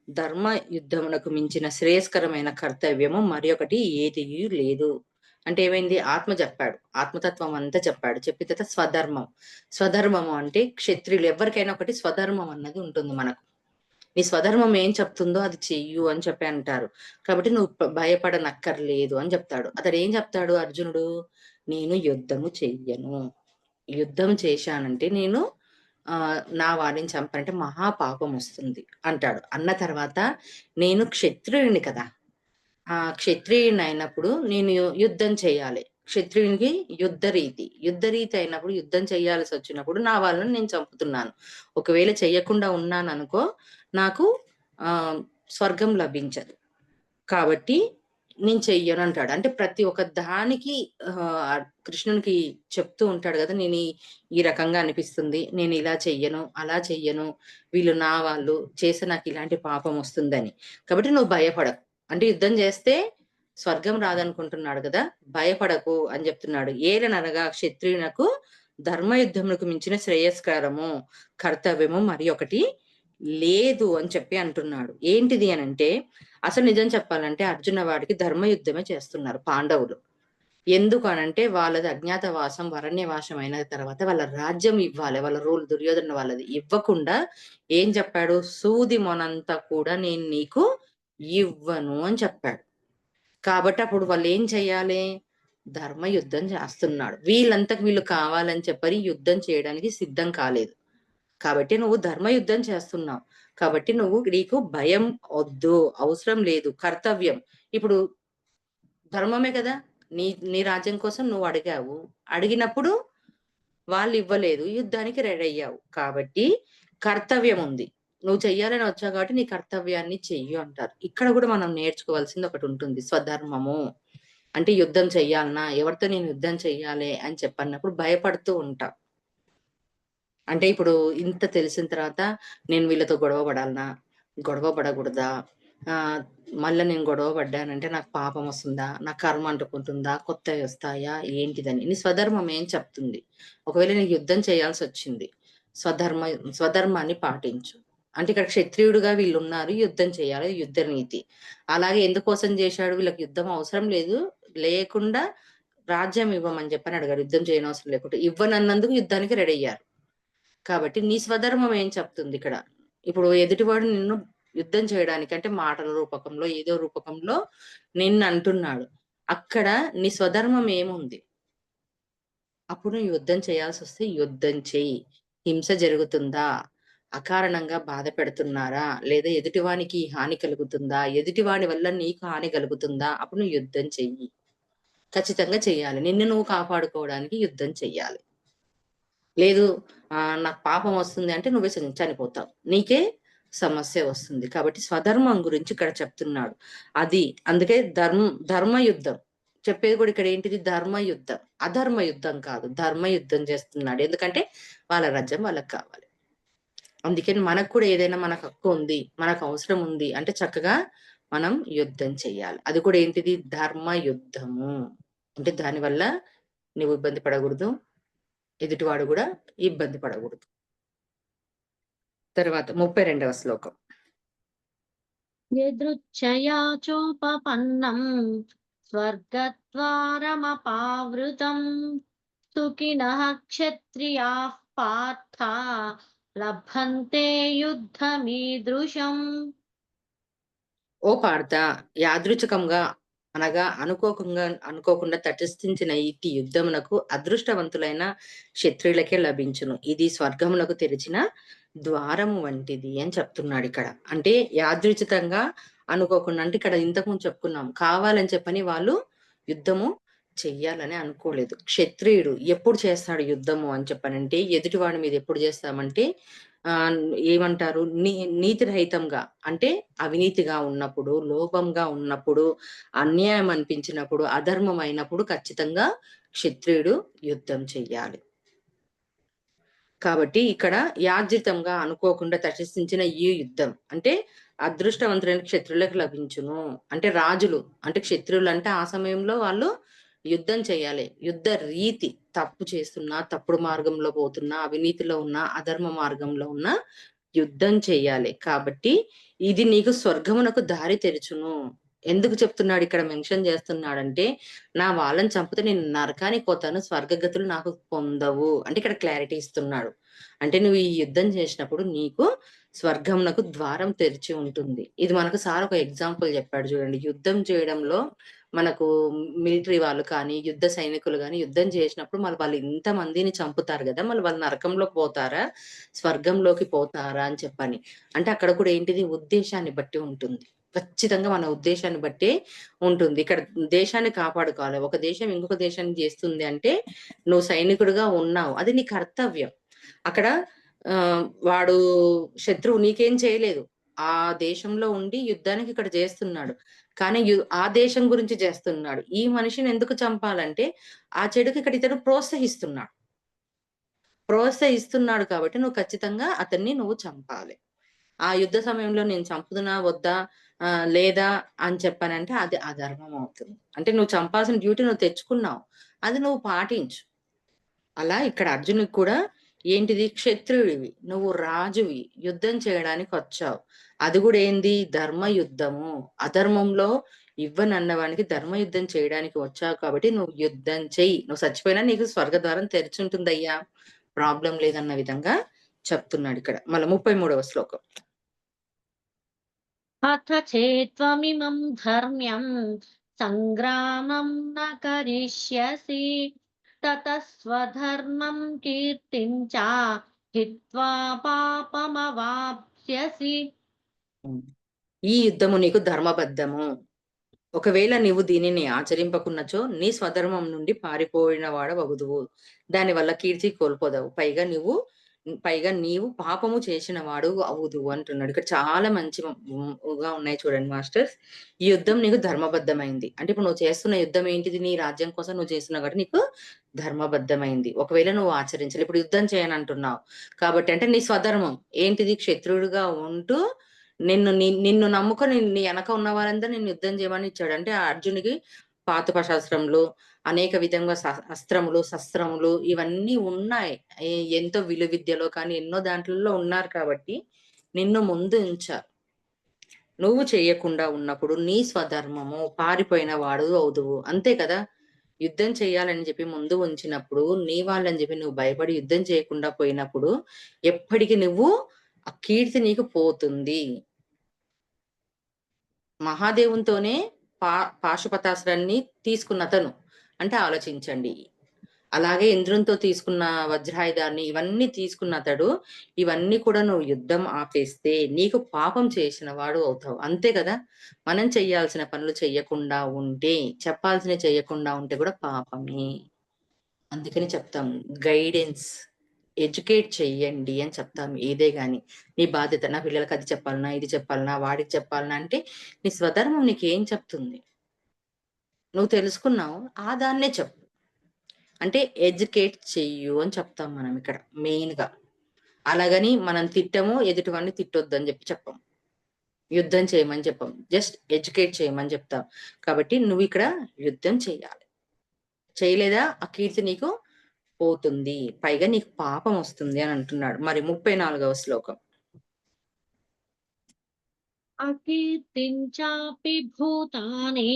ధర్మ యుద్ధమునకు మించిన శ్రేయస్కరమైన కర్తవ్యము మరొకటి ఏదియూ లేదు. అంటే ఏమైంది? ఆత్మ చెప్పాడు. ఆత్మతత్వం అంతా చెప్పాడు. చెప్పిన తర్వాత స్వధర్మం. స్వధర్మము అంటే క్షత్రియులు ఎవరికైనా ఒకటి స్వధర్మం అన్నది ఉంటుంది మనకు. నీ స్వధర్మం ఏం చెప్తుందో అది చెయ్యు అని చెప్పి అంటారు. కాబట్టి నువ్వు భయపడనక్కర్లేదు అని చెప్తాడు. అతడేం చెప్తాడు అర్జునుడు? నేను యుద్ధము చెయ్యను. యుద్ధం చేశానంటే నేను నా వాడిని చంపానంటే మహా పాపమొస్తుంది అంటాడు. అన్న తర్వాత నేను క్షత్రియుడిని కదా! క్షత్రియుడినయినప్పుడు నేను యుద్ధం చేయాలి. క్షత్రియునికి యుద్ధరీతి. యుద్ధరీతి అయినప్పుడు యుద్ధం చేయాల్సొచ్చినప్పుడు నా వాళ్ళని నేను చంపుతున్నాను. ఒకవేళ చెయ్యకుండా ఉన్నాననుకో నాకు స్వర్గం లభించదు. కాబట్టి నేను చెయ్యను అంటాడు. అంటే ప్రతి ఒక్క దానికి కృష్ణునికి చెప్తూ ఉంటాడు గదా! నేను ఈ రకంగా అనిపిస్తుంది. నేను ఇలా చెయ్యను, అలా చెయ్యను. వీళ్ళు నా వాళ్ళు. చేస్తే నాకు ఇలాంటి పాపం వస్తుందని. కాబట్టి నువ్వు భయపడకు. అంటే యుద్ధం చేస్తే స్వర్గం రాదనుకుంటున్నాడు గదా! భయపడకు అని జెప్తున్నాడు. ఏలననగా క్షత్రియునకు ధర్మయుద్ధమునకు మించిన శ్రేయస్కరము, కర్తవ్యము మరి ఒకటి లేదు అని చెప్పి అంటున్నాడు. ఏంటిది అనంటే, అసలు నిజం చెప్పాలంటే అర్జున వాడికి ధర్మయుద్ధమే చేస్తున్నారు పాండవులు. ఎందుకు అనంటే వాళ్ళది అజ్ఞాతవాసం, అరణ్యవాసం అయిన తర్వాత వాళ్ళ రాజ్యం ఇవ్వాలి. వాళ్ళ రూల్ దుర్యోధన వాళ్ళది. ఇవ్వకుండా ఏం చెప్పాడు? సూది మొనంత కూడా నేను నీకు ఇవ్వను అని చెప్పాడు. కాబట్టి అప్పుడు వాళ్ళేం చెయ్యాలి? ధర్మయుద్ధం చేస్తున్నాడు. వీళ్ళంతకు వీళ్ళు కావాలని చెప్పని యుద్ధం చేయడానికి సిద్ధం కాలేదు. కాబట్టి నువ్వు ధర్మయుద్ధం చేస్తున్నావు. కాబట్టి నీకు భయం ఒద్దు. అవసరం లేదు. కర్తవ్యం. ఇప్పుడు ధర్మమే కదా! నీ నీ రాజ్యం కోసం నువ్వు అడిగావు. అడిగినప్పుడు వాళ్ళివ్వలేదు. యుద్ధానికి రెడయ్యావు. కాబట్టి కర్తవ్యం ఉంది. నువ్వు చెయ్యాలని వచ్చావు కాబట్టి నీ కర్తవ్యాన్ని చెయ్యు అంటారు. ఇక్కడ గూడా మనం నేర్చుకోవాల్సింది ఒకటుంటుంది. స్వధర్మము. అంటే యుద్ధం చెయ్యాలనా? ఎవరితో నేను యుద్ధం చెయ్యాలి అని చెప్పన్నప్పుడు భయపడుతూ ఉంటాం. అంటే ఇప్పుడు ఇంత తెలిసిన తర్వాత నేను వీళ్ళతో గొడవ పడాలనా? గొడవ పడకూడదా? ఆహ్, మళ్ళా నేను గొడవ పడ్డానంటే నాకు పాపం వస్తుందా? నాకు కర్మ అంటుకుంటుందా? కొత్తయొస్తాయా? ఏంటిదని. నీ స్వధర్మం ఏం చెప్తుంది? ఒకవేళ నీకు యుద్ధం చేయాల్సొచ్చింది. స్వధర్మ స్వధర్మాన్ని పాటించు. అంటే ఇక్కడ క్షత్రియుడుగా వీళ్ళున్నారు. యుద్ధం చేయాలి. యుద్ధ నీతి. అలాగే ఎందుకోసం జేశాడు? వీళ్ళకి యుద్ధం అవసరం లేదు. లేకుండా రాజ్యం ఇవ్వమని చెప్పని అడిగాడు. యుద్ధం చేయనవసరం లేకుండా. ఇవ్వనన్నందుకు యుద్ధానికి రెడయ్యారు. కాబట్టి నీ స్వధర్మం ఏం చెప్తుందిక్కడ? ఇప్పుడు ఎదుటివాడు నిన్ను యుద్ధం చేయడానికి అంటే మాటల రూపకంలో, ఏదో రూపకంలో నిన్నంటున్నాడు. అక్కడ నీ స్వధర్మం ఏముంది? అప్పుడు నువ్వు యుద్ధం చేయాల్సొస్తే యుద్ధం చెయ్యి. హింస జరుగుతుందా? అకారణంగా బాధ పెడుతున్నారా? లేదా ఎదుటివానికి హాని కలుగుతుందా? ఎదుటివాని వల్ల నీకు హాని కలుగుతుందా? అప్పుడు నువ్వు యుద్ధం చెయ్యి. ఖచ్చితంగా చెయ్యాలి. నిన్ను నువ్వు కాపాడుకోవడానికి యుద్ధం చెయ్యాలి. లేదు నాకు పాపం వస్తుంది అంటే నువ్వే చనిపోతావు. నీకే సమస్య వస్తుంది. కాబట్టి స్వధర్మం గురించి ఇక్కడ చెప్తున్నాడు. అది అందుకే ధర్మ యుద్ధం. చెప్పేది కూడా ఇక్కడ ఏంటిది? ధర్మ యుద్ధం. అధర్మ యుద్ధం కాదు. ధర్మ యుద్ధం చేస్తున్నాడు. ఎందుకంటే వాళ్ళ రాజ్యం వాళ్ళకి కావాలి. అందుకని మనకు కూడా ఏదైనా మనకు హక్కు ఉంది. మనకు అవసరం ఉంది అంటే చక్కగా మనం యుద్ధం చెయ్యాలి. అది కూడా ఏంటిది? ధర్మ యుద్ధము. అంటే దానివల్ల నువ్వు ఇబ్బంది పడకూడదు. ఎదుటివాడు గూడా ఇబ్బంది పడగూడదు. తర్వాత 32వ శ్లోకం. యదృచ్ఛయా చోపపన్నం స్వర్గద్వారమపావృతం సుఖినః క్షత్రియాః పార్థ లభంతే యుద్ధమీదృశం. ఓ పార్థ యాదృచ్ఛికంగా అనగా అనుకోకుండా తటస్థించిన ఇట్టి యుద్ధమునకు అదృష్టవంతులైన క్షత్రియులకే లభించును. ఇది స్వర్గమునకు తెరిచిన ద్వారము వంటిది అని చెప్తున్నాడిక్కడ. అంటే యాదృచ్ఛికంగా అనుకోకుండా అంటే ఇక్కడ ఇంతకుముందు చెప్పుకున్నాం. కావాలని చెప్పని వాళ్ళు యుద్ధము చెయ్యాలని అనుకోలేదు. క్షత్రియుడు ఎప్పుడు చేస్తాడు యుద్ధము అని చెప్పనంటే ఎదుటివాడి మీద ఎప్పుడు చేస్తామంటే ఆహ్, ఏమంటారు నీతిరహితంగా అంటే అవినీతిగా ఉన్నప్పుడు, లోభంగా ఉన్నప్పుడు, అన్యాయం అనిపించినప్పుడు, అధర్మం అయినప్పుడు ఖచ్చితంగా క్షత్రియుడు యుద్ధం చెయ్యాలి. కాబట్టి ఇక్కడ యాదృతంగా అనుకోకుండా తటస్థించిన ఈ యుద్ధం అంటే అదృష్టవంతులైన క్షత్రులకు లభించును. అంటే రాజులు అంటే క్షత్రియులంటే ఆ సమయంలో వాళ్ళు యుద్ధం చేయాలి. యుద్ధ రీతి తప్పు చేస్తున్నా, తప్పుడు మార్గంలో పోతున్నా, అవినీతిలో ఉన్నా, అధర్మ మార్గంలో ఉన్నా యుద్ధం చెయ్యాలి. కాబట్టి ఇది నీకు స్వర్గమునకు దారి తెరుచును. ఎందుకు చెప్తున్నాడు ఇక్కడ మెన్షన్ చేస్తున్నాడంటే, నా వాళ్ళని చంపితే నేను నరకానికి పోతాను. స్వర్గగతులు నాకు పొందవు. అంటే ఇక్కడ క్లారిటీ ఇస్తున్నాడు. అంటే నువ్వు ఈ యుద్ధం చేసినప్పుడు నీకు స్వర్గమునకు ద్వారం తెరిచి ఉంటుంది. ఇది మనకు సార్ ఒక ఎగ్జాంపుల్ చెప్పాడు చూడండి. యుద్ధం చేయడంలో మనకు మిలిటరీ వాళ్ళు కానీ, యుద్ధ సైనికులు గాని యుద్ధం చేసినప్పుడు మళ్ళీ వాళ్ళు ఇంతమందిని చంపుతారు గదా! మళ్ళీ వాళ్ళు నరకంలోకి పోతారా? స్వర్గంలోకి పోతారా? అని చెప్పని. అంటే అక్కడ కూడా ఏంటిది ఉద్దేశాన్ని బట్టి ఉంటుంది. ఖచ్చితంగా మన ఉద్దేశాన్ని బట్టే ఉంటుంది. ఇక్కడ దేశాన్ని కాపాడుకోవాలి. ఒక దేశం ఇంకొక దేశాన్ని చేస్తుంది అంటే, నువ్వు సైనికుడిగా ఉన్నావు. అది నీ కర్తవ్యం. అక్కడ వాడు శత్రువు నీకేం చేయలేదు. ఆ దేశంలో ఉండి యుద్ధానికి ఇక్కడ చేస్తున్నాడు. కానీ ఆ దేశం గురించి చేస్తున్నాడు. ఈ మనిషిని ఎందుకు చంపాలంటే ఆ చెడుకి ఇక్కడ ఇతను ప్రోత్సహిస్తున్నాడు. ప్రోత్సహిస్తున్నాడు కాబట్టి నువ్వు ఖచ్చితంగా అతన్ని నువ్వు చంపాలి. ఆ యుద్ధ సమయంలో నేను చంపుదునా? వద్దా? లేదా అని చెప్పానంటే అది అధర్మం అవుతుంది. అంటే నువ్వు చంపాల్సిన డ్యూటీ నువ్వు తెచ్చుకున్నావు. అది నువ్వు పాటించు. అలా ఇక్కడ అర్జునుడికి కూడా ఏంటిది? క్షత్రియుడివి. నువ్వు రాజువి. యుద్ధం చేయడానికొచ్చావు. అది గూడా ఏంది? ధర్మ యుద్ధము. అధర్మంలో ఇవ్వనన్నవానికి ధర్మ యుద్ధం చేయడానికి వచ్చావు కాబట్టి నువ్వు యుద్ధం చెయ్యి. నువ్వు సచ్చిపోయినా నీకు స్వర్గద్వారం తెరిచుంటుందయ్యా. ప్రాబ్లమ్ లేదన్న విధంగా చెప్తున్నాడిక్కడ. మళ్ళా 33వ శ్లోకం. అథ చేత్వమిమం ధర్మ్యం సంగ్రామం న కరిష్యసి తతః స్వధర్మం కీర్తిం చ హిత్వా పాపమవాప్స్యసి. హ్మ్. ఈ యుద్ధము నీకు ధర్మబద్ధము. ఒకవేళ నీవు దీనిని ఆచరింపకున్నచో నీ స్వధర్మం నుండి పారిపోయిన వాడవగుదువు. దానివల్ల కీర్తి కోల్పోదవు. పైగా నీవు పాపము చేసిన వాడు అవుదువు అంటున్నాడు. ఇక్కడ చాలా మంచి గా ఉన్నాయి చూడండి మాస్టర్స్. ఈ యుద్ధం నీకు ధర్మబద్ధమైంది. అంటే ఇప్పుడు నువ్వు చేస్తున్న యుద్ధం ఏంటిది? నీ రాజ్యం కోసం నువ్వు చేస్తున్నావు కాబట్టి నీకు ధర్మబద్ధమైంది. ఒకవేళ నువ్వు ఆచరించాలి. ఇప్పుడు యుద్ధం చేయనంటున్నావు. కాబట్టి అంటే నీ స్వధర్మం ఏంటిది? క్షత్రుడుగా ఉంటూ నిన్ను నమ్ముకొని నీ ఎనక ఉన్న వారందరూ నిన్ను యుద్ధం చేయమని ఇచ్చాడు. అంటే ఆ అర్జునుడికి పాశుపతాస్త్రములు, అనేక విధంగా అస్త్రములు, శస్త్రములు ఇవన్నీ ఉన్నాయి. ఎంతో విలువిద్యలో కానీ ఎన్నో దాంట్లలో ఉన్నారు కాబట్టి నిన్ను ముందు ఉంచారు. నువ్వు చేయకుండా ఉన్నప్పుడు నీ స్వధర్మము పారిపోయిన వాడు అవుదువు. అంతే కదా! యుద్ధం చేయాలని చెప్పి ముందు ఉంచినప్పుడు, నీ వాళ్ళని చెప్పి నువ్వు భయపడి యుద్ధం చేయకుండా పోయినప్పుడు, ఎప్పటికి నువ్వు ఆ కీర్తి నీకు పోతుంది. మహాదేవునితోనే పాశుపతాస్త్రాన్ని తీసుకున్నతను. అంటే ఆలోచించండి. అలాగే ఇంద్రునితో తీసుకున్న వజ్రాయుధాన్ని ఇవన్నీ తీసుకున్నతడు. ఇవన్నీ కూడా నువ్వు యుద్ధం ఆపేస్తే నీకు పాపం చేసిన వాడు అవుతావు. అంతే కదా! మనం చెయ్యాల్సిన పనులు చెయ్యకుండా ఉంటే, చెప్పాల్సినవి చెయ్యకుండా ఉంటే కూడా పాపమే. అందుకని చెప్తాం గైడెన్స్, ఎడ్యుకేట్ చెయ్యండి అని చెప్తాం ఏదే గాని. నీ బాధ్యత నా పిల్లలకి అది చెప్పాలనా, ఇది చెప్పాలనా, వాడికి చెప్పాలనా అంటే నీ స్వధర్మం నీకేం చెప్తుంది? నువ్వు తెలుసుకున్నావు. ఆ దాన్నే చెప్పు. అంటే ఎడ్యుకేట్ చెయ్యు అని చెప్తాం మనం ఇక్కడ మెయిన్‌గా. అలాగని మనం తిట్టము, ఎదుటివాడిని తిట్టొద్దని చెప్పం. యుద్ధం చేయమని చెప్పం. జస్ట్ ఎడ్యుకేట్ చేయమని చెప్తాం. కాబట్టి నువ్విక్కడ యుద్ధం చెయ్యాలి. చేయలేదా ఆ కీర్తి నీకు పోతుంది. పైగా నీకు పాపమొస్తుంది అని అంటున్నాడు. మరి 34వ శ్లోకం. అకీర్తిం చాపి భూతాని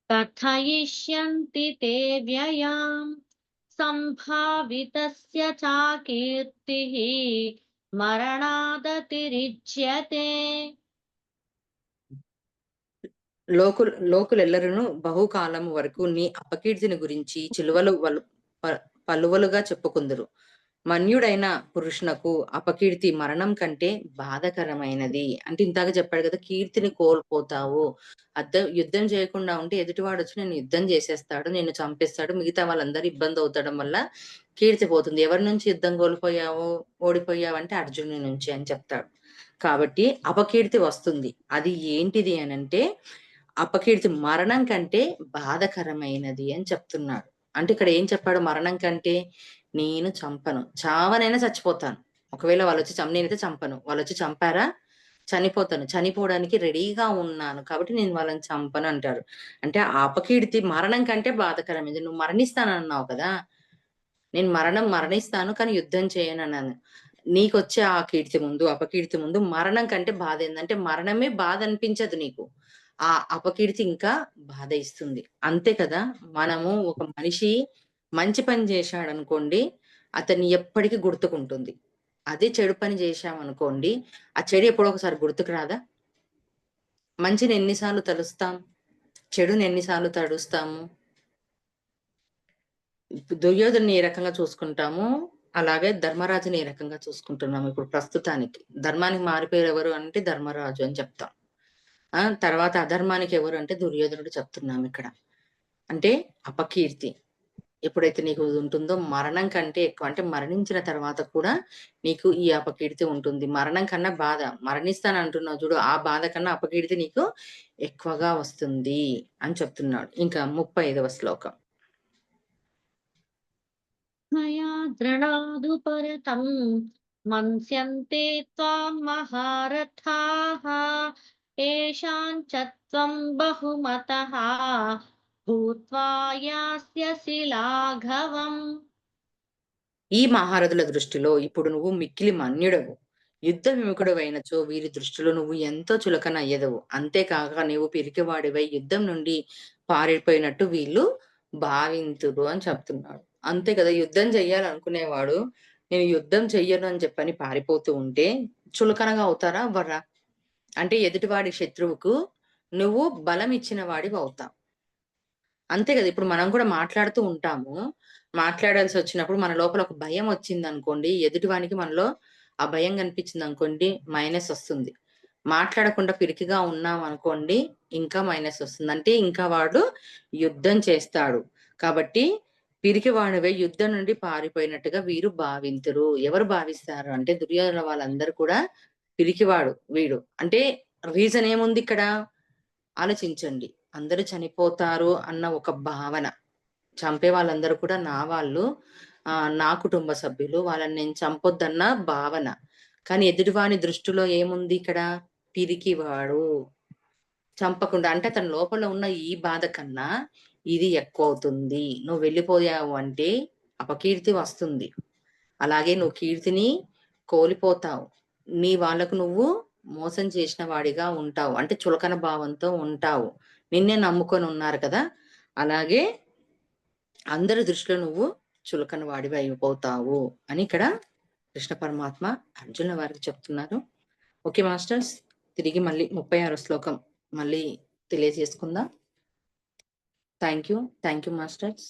కథయిష్యంతి తే వ్యయాం సంభావితస్య చాకీర్తిః మరణాదతిరిచ్యతే. లోకులెల్లరును బహుకాలము వరకు నీ అపకీర్తిని గురించి ప పలువలుగా చెప్పుకుందురు. మన్యుడైన పురుషునకు అపకీర్తి మరణం కంటే బాధాకరమైనది. అంటే ఇందాక చెప్పాడు కదా! కీర్తిని కోల్పోతావు. యుద్ధం చేయకుండా ఉంటే ఎదుటివాడొచ్చి నిన్ను యుద్ధం చేసేస్తాడు. నిన్ను చంపేస్తాడు. మిగతా వాళ్ళందరూ ఇబ్బందవుతడం వల్ల కీర్తి పోతుంది. ఎవరి నుంచి యుద్ధం కోల్పోయావు? ఓడిపోయావంటే అర్జునుడి నుంచి అని చెప్తాడు. కాబట్టి అపకీర్తి వస్తుంది. అది ఏంటిది అనంటే అపకీర్తి మరణం కంటే బాధాకరమైనది అని చెప్తున్నాడు. అంటే ఇక్కడ ఏం చెప్పాడు మరణం కంటే? నేను చంపను. చావనైనా చచ్చిపోతాను. ఒకవేళ నేనైతే చంపను. వాళ్ళొచ్చి చంపారా? చనిపోతాను. చనిపోవడానికి రెడీగా ఉన్నాను. కాబట్టి నేను వాళ్ళని చంపను అంటాడు. అంటే ఆ అపకీర్తి మరణం కంటే బాధాకరమైనది. నువ్వు మరణిస్తానన్నావు కదా! నేను మరణిస్తాను కానీ యుద్ధం చేయనన్నాను. నీకొచ్చే ఆ కీర్తి ముందు, అపకీర్తి ముందు మరణం కంటే బాధేందంటే మరణమే బాధ అనిపించదు నీకు. ఆ అపకీర్తి ఇంకా బాధ ఇస్తుంది. అంతే కదా! మనము ఒక మనిషి మంచి పని చేశాడనుకోండి, అతన్ని ఎప్పటికి గుర్తుకుంటుంది. అదే చెడు పని చేశామనుకోండి, ఆ చెడు ఎప్పుడో ఒకసారి గుర్తుకు రాదా? మంచిని ఎన్ని సార్లు తలుస్తాం? చెడుని ఎన్ని సార్లు తడుస్తాము? దుర్యోధనుని ఏ రకంగా చూసుకుంటామో, అలాగే ధర్మరాజుని ఏ రకంగా చూసుకుంటున్నాము ఇప్పుడు ప్రస్తుతానికి. ధర్మానికి మారిపోయారెవరు అంటే ధర్మరాజు అని చెప్తాం. తర్వాత అధర్మానికి ఎవరు అంటే దుర్యోధనుడు చెప్తున్నామిక్కడ. అంటే అపకీర్తి. ఎప్పుడైతే నీకు ఉంటుందో మరణం కంటే ఎక్కువ అంటే మరణించిన తర్వాత కూడా నీకు ఈ అపకీర్తి ఉంటుంది. మరణం కన్నా బాధ. మరణిస్తానంటున్నావు చూడు, ఆ బాధ కన్నా అపకీర్తి నీకు ఎక్కువగా వస్తుంది అని చెప్తున్నాడు. ఇంకా 35వ శ్లోకం. మయా దృఢాదుపరతం మన్స్యంతే త్వాం మహారథాః ఏషాం చ త్వం బహుమతః భూత్వా యాస్యసి లాఘవం. ఈ మహారథుల దృష్టిలో ఇప్పుడు నువ్వు మిక్కిలి మన్యుడవు. యుద్ధ విముఖుడవైనచో వీరి దృష్టిలో నువ్వు ఎంతో చులకన అయ్యెదవు. అంతేకాక నీవు పిరికివాడివై యుద్ధం నుండి పారిపోయినట్టు వీళ్ళు భావింతురు అని చెప్తున్నాడు. అంతే కదా! యుద్ధం చెయ్యాలనుకునేవాడు, నేను యుద్ధం చెయ్యను అని చెప్పని పారిపోతూ ఉంటే చులకనగా అవుతారా? అవ్వరా? అంటే ఎదుటివాడి శత్రువుకు నువ్వు బలం ఇచ్చిన వాడివవుతావు. అంతే గదా! ఇప్పుడు మనం కూడా మాట్లాడుతూ ఉంటాము. మాట్లాడాల్సొచ్చినప్పుడు మన లోపల ఒక భయం వచ్చిందనుకోండి, ఎదుటివానికి మనలో ఆ భయం కనిపించిందనుకోండి మైనసొస్తుంది. మాట్లాడకుండా పిరికిగా ఉన్నామనుకోండి ఇంకా మైనసొస్తుంది. అంటే ఇంకా వాడు యుద్ధం చేస్తాడు. కాబట్టి పిరికివాడివై యుద్ధం నుండి పారిపోయినట్టుగా వీరు భావింతురు. ఎవరు భావిస్తారు అంటే దుర్యోధన వాళ్ళందరూ కూడా పిరికివాడు వీడు. అంటే రీజన్ ఏముందిక్కడ? ఆలోచించండి. అందరూ చనిపోతారు అన్న ఒక భావన. చంపే వాళ్ళందరూ కూడా నా వాళ్ళు. నా కుటుంబ సభ్యులు. వాళ్ళని నేను చంపొద్దన్న భావన. కానీ ఎదుటివాని దృష్టిలో ఏముంది ఇక్కడ? పిరికివాడు. చంపకుండా అంటే తన లోపల ఉన్న ఈ బాధ కన్నా ఇది ఎక్కువవుతుంది. నువ్వు వెళ్ళిపోయావు అంటే అపకీర్తి వస్తుంది. అలాగే నువ్వు కీర్తిని కోల్పోతావు. నీ వాళ్ళకు నువ్వు మోసం చేసిన వాడిగా ఉంటావు. అంటే చులకన భావంతో ఉంటావు. నిన్నే నమ్ముకొని ఉన్నారు కదా! అలాగే అందరి దృష్టిలో నువ్వు చులకన వాడివి అయిపోతావు అని ఇక్కడ కృష్ణ పరమాత్మ అర్జునుల వారికి చెప్తున్నారు. Okay masters. తిరిగి మళ్ళీ 36 శ్లోకం మళ్ళీ తెలియజేసుకుందాం. Thank you. Thank you masters.